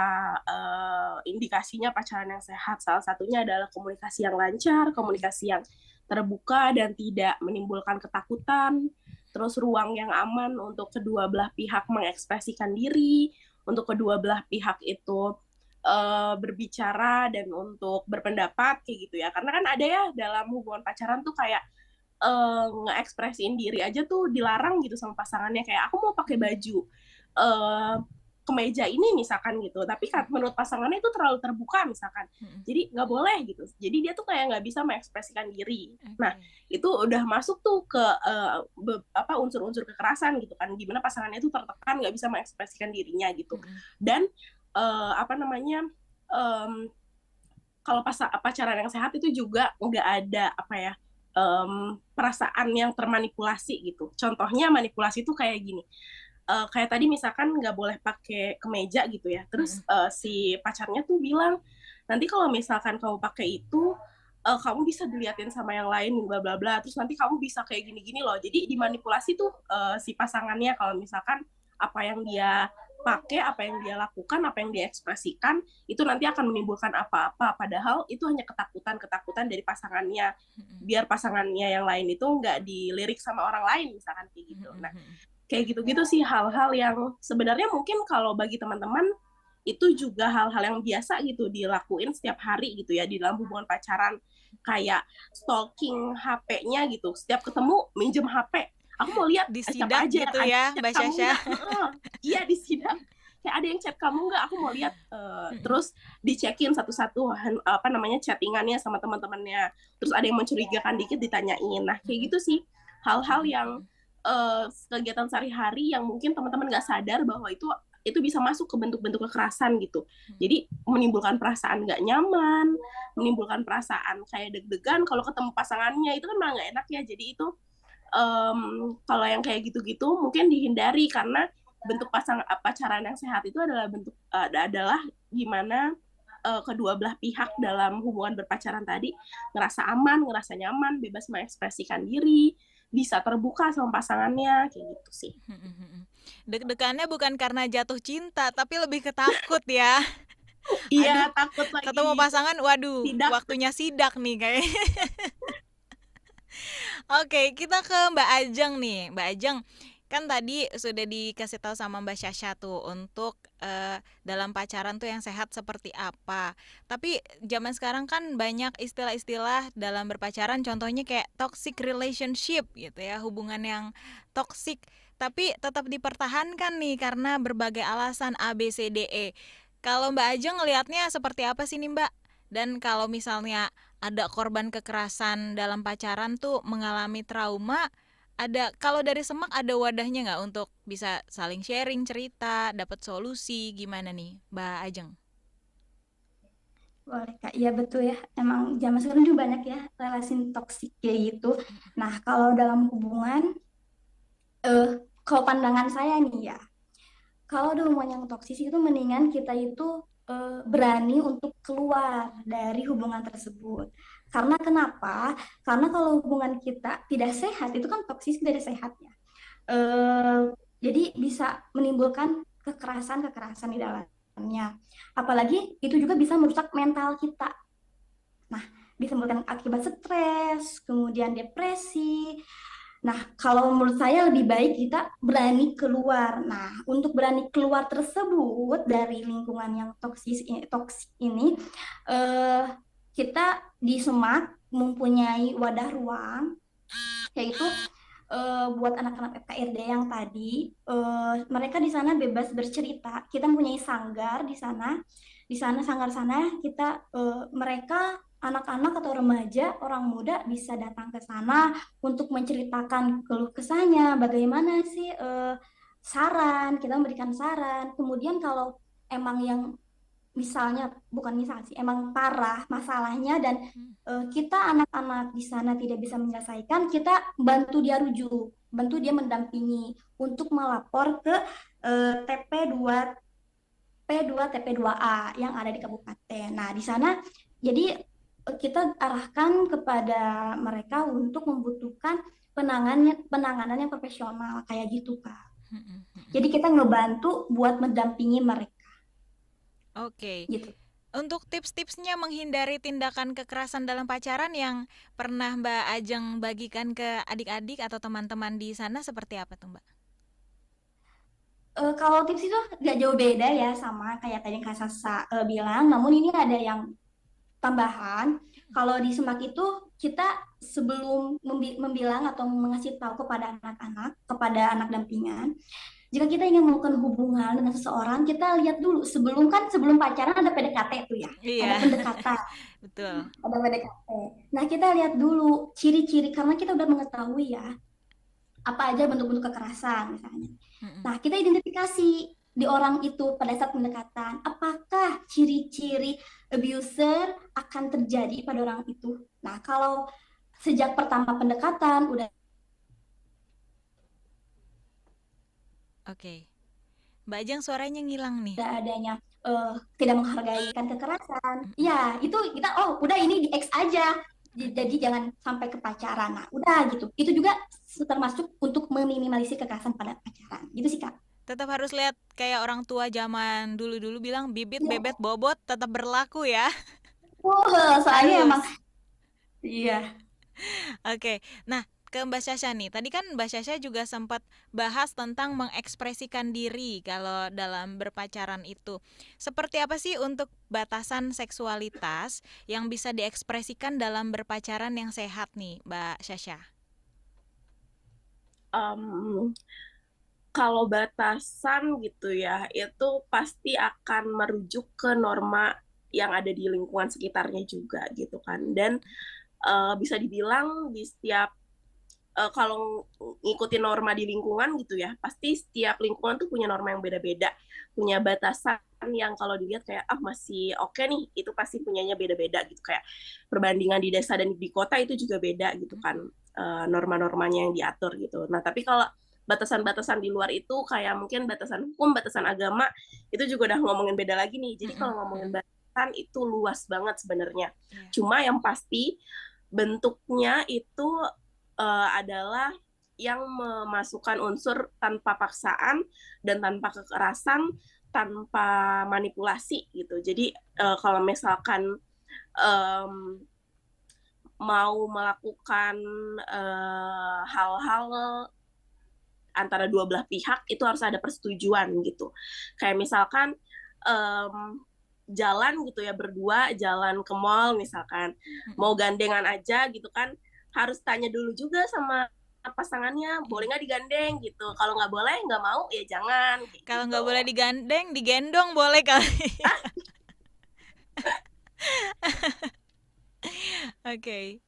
Speaker 2: indikasinya pacaran yang sehat. Salah satunya adalah komunikasi yang lancar, komunikasi yang terbuka dan tidak menimbulkan ketakutan, terus ruang yang aman untuk kedua belah pihak mengekspresikan diri, untuk kedua belah pihak itu berbicara dan untuk berpendapat kayak gitu ya. Karena kan ada ya dalam hubungan pacaran tuh kayak nge-ekspresiin diri aja tuh dilarang gitu sama pasangannya, kayak aku mau pakai baju kemeja ini misalkan gitu, tapi kan menurut pasangannya itu terlalu terbuka misalkan, jadi nggak boleh gitu, jadi dia tuh kayak nggak bisa mengekspresikan diri. Nah itu udah masuk tuh ke unsur-unsur kekerasan gitu kan, gimana pasangannya itu tertekan nggak bisa mengekspresikan dirinya gitu. Dan kalau pacaran yang sehat itu juga nggak ada perasaan yang termanipulasi gitu. Contohnya manipulasi itu kayak gini, kayak tadi misalkan nggak boleh pakai kemeja gitu ya, terus si pacarnya tuh bilang, nanti kalau misalkan kamu pakai itu kamu bisa diliatin sama yang lain bla bla bla, terus nanti kamu bisa kayak gini-gini loh. Jadi dimanipulasi tuh si pasangannya kalau misalkan apa yang dia pakai, apa yang dia lakukan, apa yang dia ekspresikan itu nanti akan menimbulkan apa-apa, padahal itu hanya ketakutan dari pasangannya, biar pasangannya yang lain itu nggak dilirik sama orang lain misalkan kayak gitu. Nah kayak gitu-gitu sih hal-hal yang sebenarnya mungkin kalau bagi teman-teman itu juga hal-hal yang biasa gitu dilakuin setiap hari gitu ya di dalam hubungan pacaran, kayak stalking HP-nya gitu, setiap ketemu minjem HP, aku mau lihat
Speaker 1: disidak
Speaker 2: aja
Speaker 1: gitu ya Mbak Syasha.
Speaker 2: Iya disidak, kayak ada yang chat kamu nggak, aku mau lihat. Terus dicekin satu-satu chattingannya sama teman-temannya, terus ada yang mencurigakan dikit ditanyain. Nah kayak gitu sih hal-hal yang kegiatan sehari-hari yang mungkin teman-teman nggak sadar bahwa itu bisa masuk ke bentuk-bentuk kekerasan gitu. Jadi menimbulkan perasaan nggak nyaman, menimbulkan perasaan kayak deg-degan kalau ketemu pasangannya, itu kan malah nggak enak ya. Jadi itu kalau yang kayak gitu-gitu mungkin dihindari, karena bentuk pacaran yang sehat itu adalah gimana kedua belah pihak dalam hubungan berpacaran tadi ngerasa aman, ngerasa nyaman, bebas mengekspresikan diri, bisa terbuka sama pasangannya, kayak gitu sih.
Speaker 1: Deg-degannya bukan karena jatuh cinta, tapi lebih ketakut ya.
Speaker 2: Iya,
Speaker 1: Aduh,
Speaker 2: takut
Speaker 1: ketemu
Speaker 2: lagi
Speaker 1: pasangan, waduh,
Speaker 2: sidak.
Speaker 1: waktunya sidak nih kayak. Oke, kita ke Mbak Ajeng nih. Mbak Ajeng, kan tadi sudah dikasih tahu sama Mbak Syasha tuh untuk dalam pacaran tuh yang sehat seperti apa. Tapi zaman sekarang kan banyak istilah-istilah dalam berpacaran, contohnya kayak toxic relationship gitu ya, hubungan yang toxic. Tapi tetap dipertahankan nih karena berbagai alasan A, B, C, D, E. Kalau Mbak Ajeng ngelihatnya seperti apa sih nih Mbak? Dan kalau misalnya ada korban kekerasan dalam pacaran tuh mengalami trauma, ada kalau dari Semak ada wadahnya nggak untuk bisa saling sharing cerita, dapat solusi gimana nih, Mbak Ajeng?
Speaker 3: Boleh Kak, iya betul ya. Emang zaman sekarang juga banyak ya relasi toksik kayak gitu. Nah, kalau dalam hubungan, kalau pandangan saya nih ya, kalau ada hubungan yang toksis itu mendingan kita itu berani untuk keluar dari hubungan tersebut. Karena kenapa? Karena kalau hubungan kita tidak sehat, itu kan toksis tidak sehat ya. Eh, jadi bisa menimbulkan kekerasan-kekerasan di dalamnya. Apalagi itu juga bisa merusak mental kita. Nah, disebabkan akibat stres, kemudian depresi. Nah, kalau menurut saya lebih baik kita berani keluar. Nah, untuk berani keluar tersebut dari lingkungan yang toksik ini, eh, kita di Semak mempunyai wadah ruang, yaitu buat anak-anak FKRD yang tadi, mereka di sana bebas bercerita. Kita mempunyai sanggar di sana. Di sana sanggar sana kita mereka anak-anak atau remaja, orang muda bisa datang ke sana untuk menceritakan keluh kesahnya, bagaimana sih saran, kita memberikan saran. Kemudian kalau emang yang misalnya bukan misal sih, emang parah masalahnya dan kita anak-anak di sana tidak bisa menyelesaikan, kita bantu dia rujuk, bantu dia mendampingi untuk melapor ke TP2 P2 TP2A yang ada di kabupaten. Nah, di sana jadi kita arahkan kepada mereka untuk membutuhkan penanganan yang profesional kayak gitu, Kak. Jadi kita ngebantu buat mendampingi mereka.
Speaker 1: Oke.
Speaker 3: Gitu.
Speaker 1: Untuk tips-tipsnya menghindari tindakan kekerasan dalam pacaran yang pernah Mbak Ajeng bagikan ke adik-adik atau teman-teman di sana seperti apa tuh Mbak?
Speaker 3: Kalau tips itu nggak jauh beda ya sama kayak tadi Kak Sasa bilang, namun ini ada yang tambahan. Kalau di Semak itu kita sebelum membilang atau mengasih tahu kepada anak-anak, kepada anak dampingan, jika kita ingin melakukan hubungan dengan seseorang, kita lihat dulu sebelum pacaran ada PDKT tuh ya,
Speaker 1: Iya.
Speaker 3: ada pendekatan.
Speaker 1: Betul.
Speaker 3: Ada PDKT. Nah, kita lihat dulu ciri-ciri karena kita udah mengetahui ya apa aja bentuk-bentuk kekerasan misalnya. Nah, kita identifikasi di orang itu pada saat pendekatan, apakah ciri-ciri abuser akan terjadi pada orang itu. Nah, kalau sejak pertama pendekatan udah
Speaker 1: Oke. Mbak Ajeng suaranya ngilang nih.
Speaker 3: Tidak adanya tidak menghargai kekerasan. Ya, itu kita udah ini di X aja. Jadi jangan sampai ke pacaran. Nah, udah gitu. Itu juga termasuk untuk meminimalisir kekerasan pada pacaran. Gitu sih, Kak.
Speaker 1: Tetap harus lihat kayak orang tua zaman dulu-dulu bilang bibit, bebet, bobot tetap berlaku ya.
Speaker 3: Soalnya emang iya.
Speaker 1: Oke. Nah, ke Mbak Syasha nih. Tadi kan Mbak Syasha juga sempat bahas tentang mengekspresikan diri kalau dalam berpacaran itu. Seperti apa sih untuk batasan seksualitas yang bisa diekspresikan dalam berpacaran yang sehat nih, Mbak Syasha?
Speaker 2: Kalau batasan gitu ya, itu pasti akan merujuk ke norma yang ada di lingkungan sekitarnya juga gitu kan. Dan bisa dibilang di setiap kalau ngikutin norma di lingkungan gitu ya, pasti setiap lingkungan tuh punya norma yang beda-beda, punya batasan yang kalau dilihat kayak masih oke nih, itu pasti punyanya beda-beda gitu, kayak perbandingan di desa dan di kota itu juga beda gitu kan, norma-normanya yang diatur gitu. Nah, tapi kalau batasan-batasan di luar itu kayak mungkin batasan hukum, batasan agama, itu juga udah ngomongin beda lagi nih. Jadi kalau ngomongin batasan itu luas banget sebenarnya. Cuma yang pasti bentuknya itu adalah yang memasukkan unsur tanpa paksaan dan tanpa kekerasan, tanpa manipulasi gitu. Jadi kalau misalkan mau melakukan hal-hal antara dua belah pihak itu harus ada persetujuan gitu. Kayak misalkan jalan gitu ya, berdua jalan ke mall misalkan, mau gandengan aja gitu kan, harus tanya dulu juga sama pasangannya, boleh nggak digandeng gitu. Kalau nggak boleh, nggak mau ya jangan.
Speaker 1: Kalau nggak boleh digandeng, digendong boleh kali. Oke.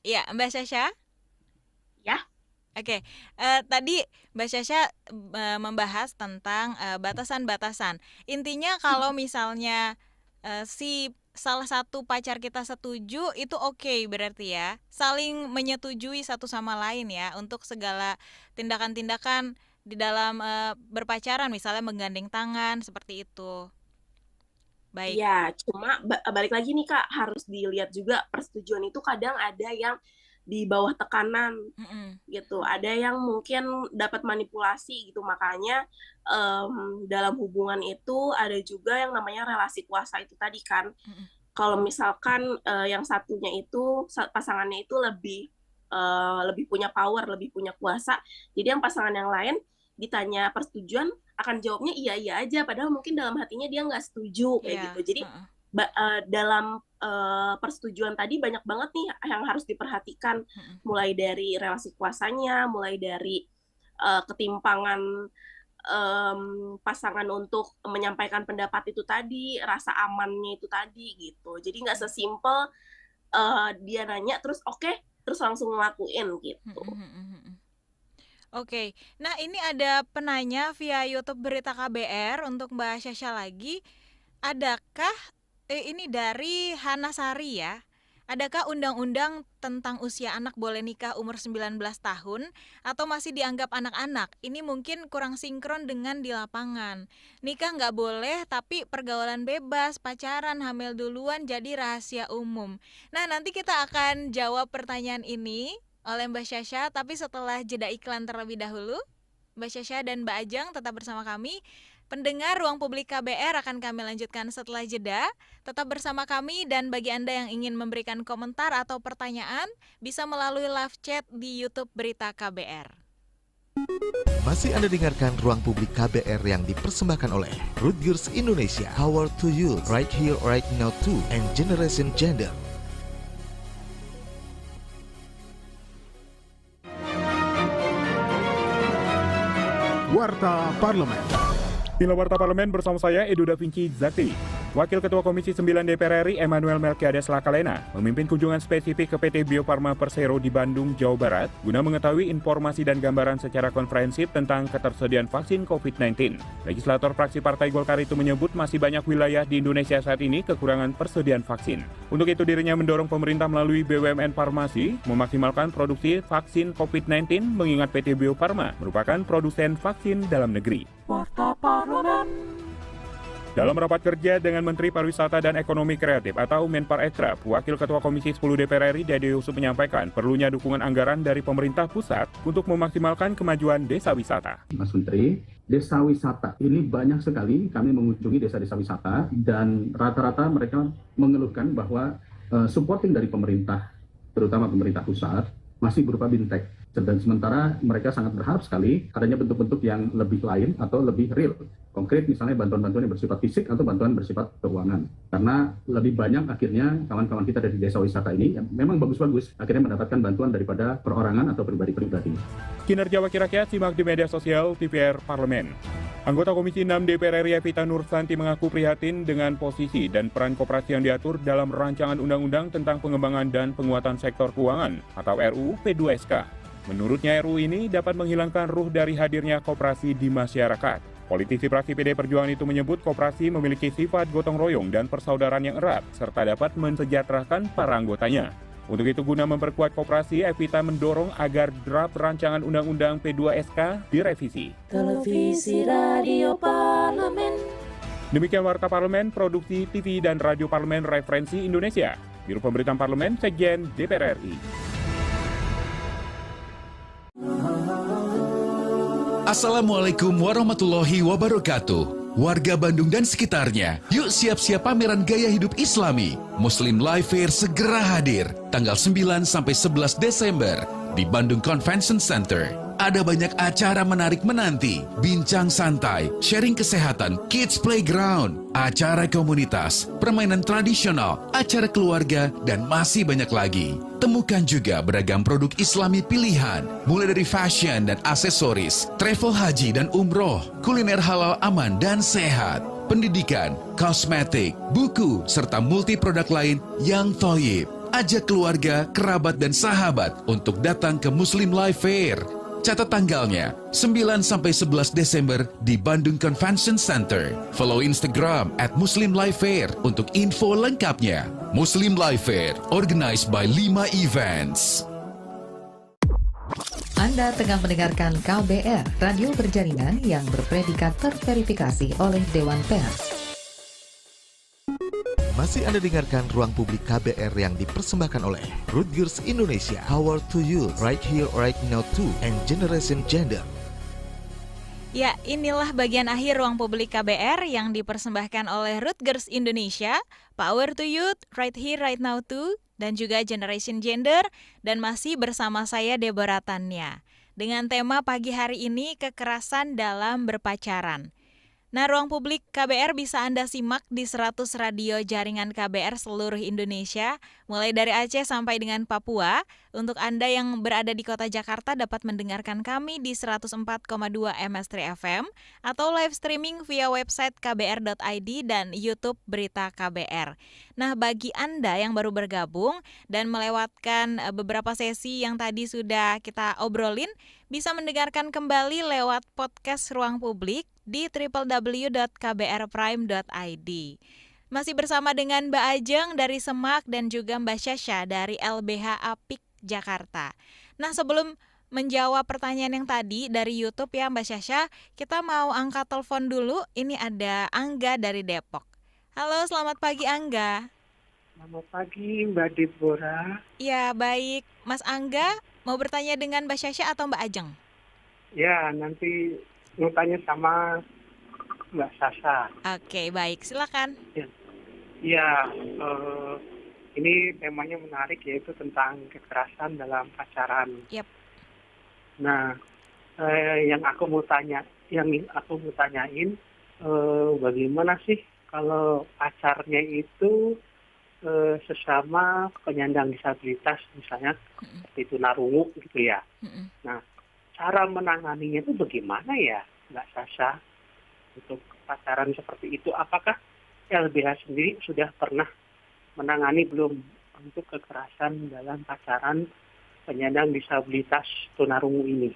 Speaker 1: Ya, Mbak Syasha?
Speaker 2: Ya.
Speaker 1: Oke, tadi Mbak Syasha membahas tentang batasan-batasan. Intinya kalau misalnya si salah satu pacar kita setuju, itu oke berarti ya. Saling menyetujui satu sama lain ya untuk segala tindakan-tindakan di dalam berpacaran, misalnya menggandeng tangan seperti itu. Baik.
Speaker 2: Ya, cuma balik lagi nih Kak, harus dilihat juga persetujuan itu kadang ada yang di bawah tekanan gitu, ada yang mungkin dapat manipulasi gitu. Makanya dalam hubungan itu ada juga yang namanya relasi kuasa itu tadi kan. Kalau misalkan yang satunya itu, pasangannya itu lebih punya power, lebih punya kuasa, jadi yang pasangan yang lain ditanya persetujuan akan jawabnya iya aja, padahal mungkin dalam hatinya dia nggak setuju kayak gitu. Jadi dalam persetujuan tadi banyak banget nih yang harus diperhatikan, mulai dari relasi kuasanya, mulai dari ketimpangan pasangan untuk menyampaikan pendapat itu tadi, rasa amannya itu tadi gitu. Jadi nggak sesimpel dia nanya terus oke, terus langsung ngelakuin gitu.
Speaker 1: Oke, nah ini ada penanya via YouTube Berita KBR untuk Mbak Syasha lagi. Adakah ini dari Hana Sari ya? Adakah undang-undang tentang usia anak boleh nikah umur 19 tahun atau masih dianggap anak-anak? Ini mungkin kurang sinkron dengan di lapangan. Nikah nggak boleh, tapi pergaulan bebas, pacaran, hamil duluan jadi rahasia umum. Nah, nanti kita akan jawab pertanyaan ini oleh Mbak Syasha, tapi setelah jeda iklan terlebih dahulu. Mbak Syasha dan Mbak Ajeng tetap bersama kami. Pendengar Ruang Publik KBR akan kami lanjutkan setelah jeda. Tetap bersama kami, dan bagi Anda yang ingin memberikan komentar atau pertanyaan, bisa melalui live chat di YouTube Berita KBR.
Speaker 4: Masih Anda dengarkan Ruang Publik KBR yang dipersembahkan oleh Rutgers Indonesia, Power to Youth, Right Here, Right Now 2, and Generation Gender.
Speaker 5: Warta Parlemen. Inilah Warta Parlemen bersama saya, Edo Da Vinci Zakti. Wakil Ketua Komisi 9 DPR RI Emmanuel Melkiades Lakalena memimpin kunjungan spesifik ke PT Bio Farma Persero di Bandung, Jawa Barat guna mengetahui informasi dan gambaran secara konferensif tentang ketersediaan vaksin COVID-19. Legislator fraksi Partai Golkar itu menyebut masih banyak wilayah di Indonesia saat ini kekurangan persediaan vaksin. Untuk itu dirinya mendorong pemerintah melalui BUMN Farmasi memaksimalkan produksi vaksin COVID-19, mengingat PT Bio Farma merupakan produsen vaksin dalam negeri.
Speaker 11: Warta Parlemen.
Speaker 5: Dalam rapat kerja dengan Menteri Pariwisata dan Ekonomi Kreatif atau Menparekraf, Wakil Ketua Komisi 10 DPR RI Dede Yusuf menyampaikan perlunya dukungan anggaran dari pemerintah pusat untuk memaksimalkan kemajuan desa wisata.
Speaker 6: Mas Menteri, desa wisata ini banyak sekali kami mengunjungi desa-desa wisata, dan rata-rata mereka mengeluhkan bahwa supporting dari pemerintah, terutama pemerintah pusat, masih berupa bintek. Dan sementara mereka sangat berharap sekali adanya bentuk-bentuk yang lebih lain atau lebih real, konkret, misalnya bantuan-bantuan yang bersifat fisik atau bantuan bersifat keuangan. Karena lebih banyak akhirnya kawan-kawan kita dari desa wisata ini yang memang bagus-bagus akhirnya mendapatkan bantuan daripada perorangan atau pribadi-pribadi.
Speaker 5: Kinerja Wakil Rakyat simak di media sosial TVR Parlemen. Anggota Komisi 6 DPR RI Evita Nursanti mengaku prihatin dengan posisi dan peran koperasi yang diatur dalam rancangan undang-undang tentang pengembangan dan penguatan sektor keuangan atau RUU P2SK. Menurutnya RUU ini dapat menghilangkan ruh dari hadirnya koperasi di masyarakat. Politisi fraksi PD Perjuangan itu menyebut koperasi memiliki sifat gotong royong dan persaudaraan yang erat, serta dapat mensejahterakan para anggotanya. Untuk itu guna memperkuat koperasi, Evita mendorong agar draft rancangan Undang-Undang P2SK direvisi.
Speaker 11: Televisi Radio Parlemen.
Speaker 5: Demikian Warta Parlemen, produksi TV dan Radio Parlemen Referensi Indonesia. Biro Pemberitaan Parlemen, Sekjen DPR RI.
Speaker 12: Assalamualaikum warahmatullahi wabarakatuh. Warga Bandung dan sekitarnya, yuk siap-siap pameran gaya hidup Islami. Muslim Life Fair segera hadir tanggal 9 sampai 11 Desember di Bandung Convention Center. Ada banyak acara menarik menanti, bincang santai, sharing kesehatan, kids playground, acara komunitas, permainan tradisional, acara keluarga, dan masih banyak lagi. Temukan juga beragam produk Islami pilihan, mulai dari fashion dan aksesoris, travel haji dan umroh, kuliner halal aman dan sehat, pendidikan, kosmetik, buku, serta multi produk lain yang thoyib. Ajak keluarga, kerabat, dan sahabat untuk datang ke Muslim Life Fair. Catat tanggalnya, 9 sampai 11 Desember di Bandung Convention Center. Follow Instagram @Muslim Life Fair untuk info lengkapnya. Muslim Life Fair, organized by 5 Events.
Speaker 8: Anda tengah mendengarkan KBR, radio berjaringan yang berpredikat terverifikasi oleh Dewan Pers.
Speaker 4: Masih Anda dengarkan Ruang Publik KBR yang dipersembahkan oleh Rutgers Indonesia, Power to Youth, Right Here, Right Now 2, and Generation Gender.
Speaker 1: Ya, inilah bagian akhir Ruang Publik KBR yang dipersembahkan oleh Rutgers Indonesia, Power to Youth, Right Here, Right Now 2, dan juga Generation Gender, dan masih bersama saya Deborah Tanya. Dengan tema pagi hari ini, kekerasan dalam berpacaran. Nah, Ruang Publik KBR bisa Anda simak di 100 radio jaringan KBR seluruh Indonesia, mulai dari Aceh sampai dengan Papua. Untuk Anda yang berada di kota Jakarta dapat mendengarkan kami di 104,2 MS3 FM atau live streaming via website kbr.id dan YouTube Berita KBR. Nah, bagi Anda yang baru bergabung dan melewatkan beberapa sesi yang tadi sudah kita obrolin, bisa mendengarkan kembali lewat podcast Ruang Publik di www.kbrprime.id. Masih bersama dengan Mbak Ajeng dari Semak dan juga Mbak Syasha dari LBH Apik Jakarta. Nah, sebelum menjawab pertanyaan yang tadi dari YouTube ya Mbak Syasha, kita mau angkat telepon dulu. Ini ada Angga dari Depok. Halo, selamat pagi Angga.
Speaker 10: Selamat pagi Mbak Deborah.
Speaker 1: Ya, baik. Mas Angga mau bertanya dengan Mbak Syasha atau Mbak Ajeng?
Speaker 10: Ya, nanti mau tanya sama Mbak Sasa.
Speaker 1: Oke, baik. Silakan.
Speaker 10: Ya, ini temanya menarik, yaitu tentang kekerasan dalam pacaran.
Speaker 1: Yep.
Speaker 10: Nah, yang aku mau tanyain, bagaimana sih kalau pacarnya itu sesama penyandang disabilitas, misalnya itu tunarungu gitu ya. Nah, cara menanganinya itu bagaimana ya, Mbak Sasa, untuk pacaran seperti itu? Apakah LBH sendiri sudah pernah menangani belum untuk kekerasan dalam pacaran penyandang disabilitas tunarungu ini?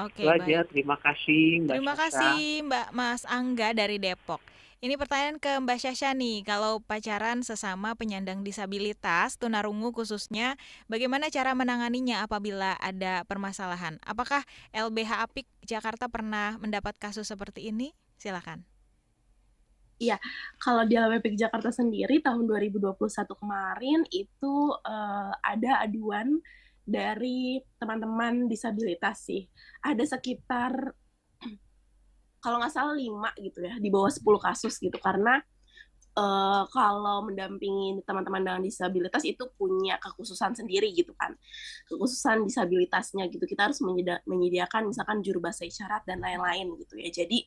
Speaker 1: Oke,
Speaker 10: itu aja.
Speaker 1: baik.
Speaker 10: Terima kasih Mbak
Speaker 1: Terima
Speaker 10: Sasa.
Speaker 1: kasih Mbak Mas Angga dari Depok. Ini pertanyaan ke Mbak Syasha nih, kalau pacaran sesama penyandang disabilitas, tunarungu khususnya, bagaimana cara menanganinya apabila ada permasalahan? Apakah LBH Apik Jakarta pernah mendapat kasus seperti ini? Silakan.
Speaker 2: Iya, kalau di LBH Jakarta sendiri tahun 2021 kemarin itu ada aduan dari teman-teman disabilitas sih. Ada sekitar kalau nggak salah 5 gitu ya, di bawah 10 kasus gitu, karena kalau mendampingi teman-teman dengan disabilitas itu punya kekhususan sendiri gitu kan, kekhususan disabilitasnya gitu, kita harus menyediakan misalkan juru bahasa isyarat dan lain-lain gitu ya. Jadi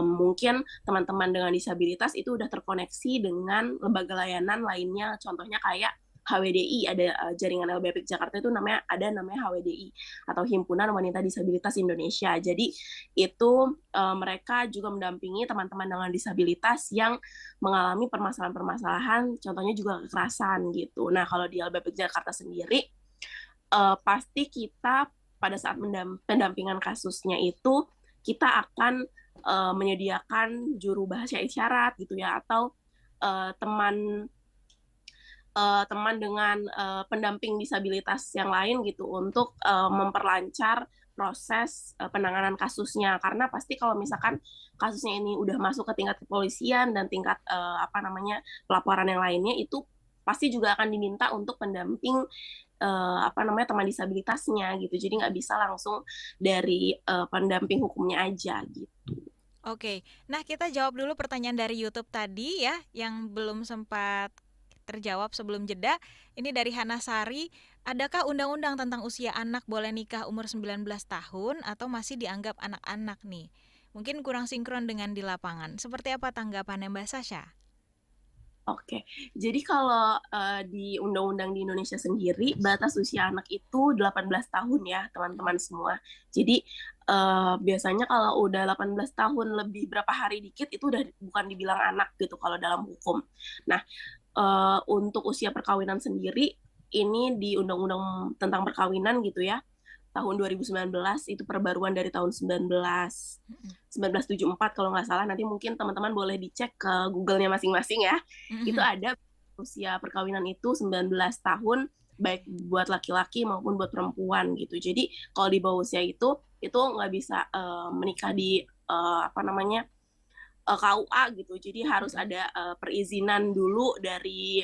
Speaker 2: mungkin teman-teman dengan disabilitas itu udah terkoneksi dengan lembaga layanan lainnya, contohnya kayak HWDI, ada jaringan LBH Jakarta itu namanya HWDI atau Himpunan Wanita Disabilitas Indonesia. Jadi itu mereka juga mendampingi teman-teman dengan disabilitas yang mengalami permasalahan-permasalahan, contohnya juga kekerasan gitu. Nah, kalau di LBH Jakarta sendiri pasti kita pada saat pendampingan kasusnya itu kita akan menyediakan juru bahasa isyarat gitu ya, atau teman dengan pendamping disabilitas yang lain gitu untuk memperlancar proses penanganan kasusnya, karena pasti kalau misalkan kasusnya ini udah masuk ke tingkat kepolisian dan tingkat pelaporan yang lainnya, itu pasti juga akan diminta untuk pendamping teman disabilitasnya gitu. Jadi nggak bisa langsung dari pendamping hukumnya aja gitu.
Speaker 1: Oke, nah kita jawab dulu pertanyaan dari YouTube tadi ya, yang belum sempat terjawab sebelum jeda. Ini dari Hana Sari, adakah undang-undang tentang usia anak boleh nikah umur 19 tahun atau masih dianggap anak-anak nih? Mungkin kurang sinkron dengan di lapangan. Seperti apa tanggapannya Mbak Sasha?
Speaker 2: Oke, jadi kalau di undang-undang di Indonesia sendiri, batas usia anak itu 18 tahun ya, teman-teman semua. Jadi biasanya kalau udah 18 tahun lebih berapa hari dikit, itu udah bukan dibilang anak gitu kalau dalam hukum. Nah, untuk usia perkawinan sendiri, ini di Undang-Undang tentang Perkawinan gitu ya, tahun 2019, itu perbaruan dari tahun 1974 kalau nggak salah. Nanti mungkin teman-teman boleh dicek ke Google-nya masing-masing ya. Itu ada usia perkawinan itu 19 tahun, baik buat laki-laki maupun buat perempuan gitu. Jadi kalau di bawah usia itu nggak bisa menikah di KUA gitu. Jadi harus ada perizinan dulu dari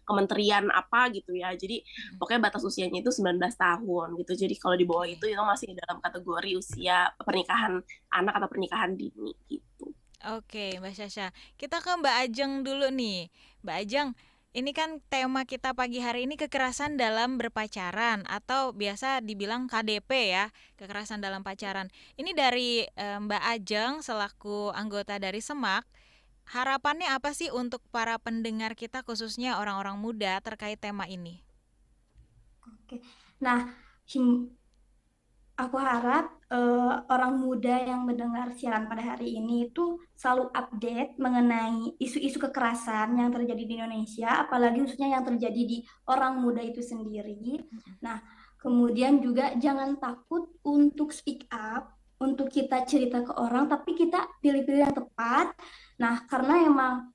Speaker 2: kementerian apa gitu ya. Jadi pokoknya batas usianya itu 19 tahun gitu. Jadi kalau di bawah itu masih dalam kategori usia pernikahan anak atau pernikahan dini gitu.
Speaker 1: Oke, Mbak Sasha. Kita ke Mbak Ajeng dulu nih. Mbak Ajeng, ini kan tema kita pagi hari ini kekerasan dalam berpacaran atau biasa dibilang KDP ya, kekerasan dalam pacaran. Ini dari Mbak Ajeng selaku anggota dari SEMAK. Harapannya apa sih untuk para pendengar kita khususnya orang-orang muda terkait tema ini?
Speaker 3: Oke, nah aku harap orang muda yang mendengar siaran pada hari ini itu selalu update mengenai isu-isu kekerasan yang terjadi di Indonesia, apalagi khususnya yang terjadi di orang muda itu sendiri. Nah, kemudian juga jangan takut untuk speak up, untuk kita cerita ke orang, tapi kita pilih-pilih yang tepat. Nah, karena emang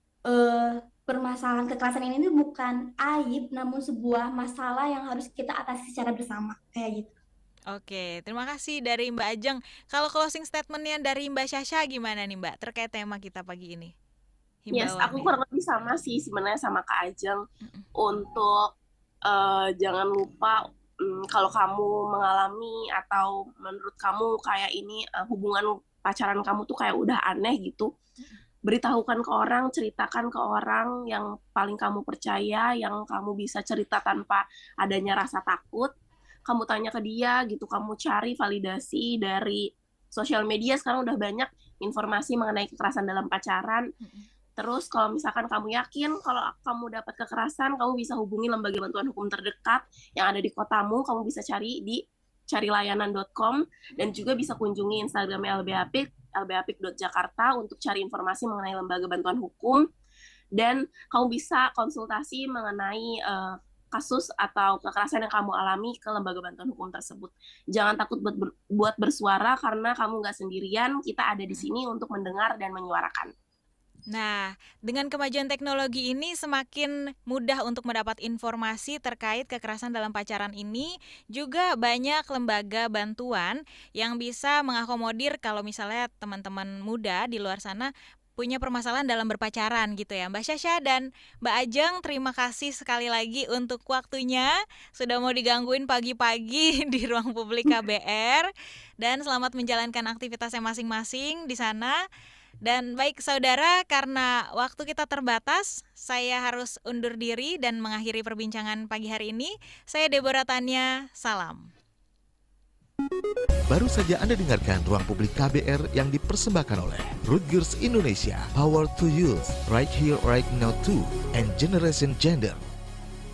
Speaker 3: permasalahan kekerasan ini bukan aib, namun sebuah masalah yang harus kita atasi secara bersama, kayak gitu.
Speaker 1: Oke, terima kasih dari Mbak Ajeng. Kalau closing statement-nya dari Mbak Sasha gimana nih Mbak, terkait tema kita pagi ini?
Speaker 2: Yes, aku kurang lebih sama sih sebenarnya sama Kak Ajeng. Untuk jangan lupa kalau kamu mengalami atau menurut kamu kayak ini hubungan pacaran kamu tuh kayak udah aneh gitu, beritahukan ke orang, ceritakan ke orang yang paling kamu percaya, yang kamu bisa cerita tanpa adanya rasa takut. Kamu tanya ke dia gitu, kamu cari validasi dari sosial media. Sekarang udah banyak informasi mengenai kekerasan dalam pacaran. Terus kalau misalkan kamu yakin kalau kamu dapat kekerasan, kamu bisa hubungi lembaga bantuan hukum terdekat yang ada di kotamu. Kamu bisa cari di carilayanan.com dan juga bisa kunjungi Instagramnya lbapik.jakarta untuk cari informasi mengenai lembaga bantuan hukum. Dan kamu bisa konsultasi mengenai kasus atau kekerasan yang kamu alami ke lembaga bantuan hukum tersebut. Jangan takut buat bersuara karena kamu nggak sendirian. Kita ada di sini untuk mendengar dan menyuarakan.
Speaker 1: Nah, dengan kemajuan teknologi ini semakin mudah untuk mendapat informasi terkait kekerasan dalam pacaran ini. Juga banyak lembaga bantuan yang bisa mengakomodir kalau misalnya teman-teman muda di luar sana punya permasalahan dalam berpacaran gitu ya. Mbak Sasha dan Mbak Ajeng, terima kasih sekali lagi untuk waktunya. Sudah mau digangguin pagi-pagi di ruang publik KBR. Dan selamat menjalankan aktivitasnya masing-masing di sana. Dan baik saudara, karena waktu kita terbatas, saya harus undur diri dan mengakhiri perbincangan pagi hari ini. Saya Deborah Tania, salam.
Speaker 4: Baru saja Anda dengarkan Ruang Publik KBR yang dipersembahkan oleh Rutgers Indonesia, Power to Youth, Right Here, Right Now 2, and Generation Gender.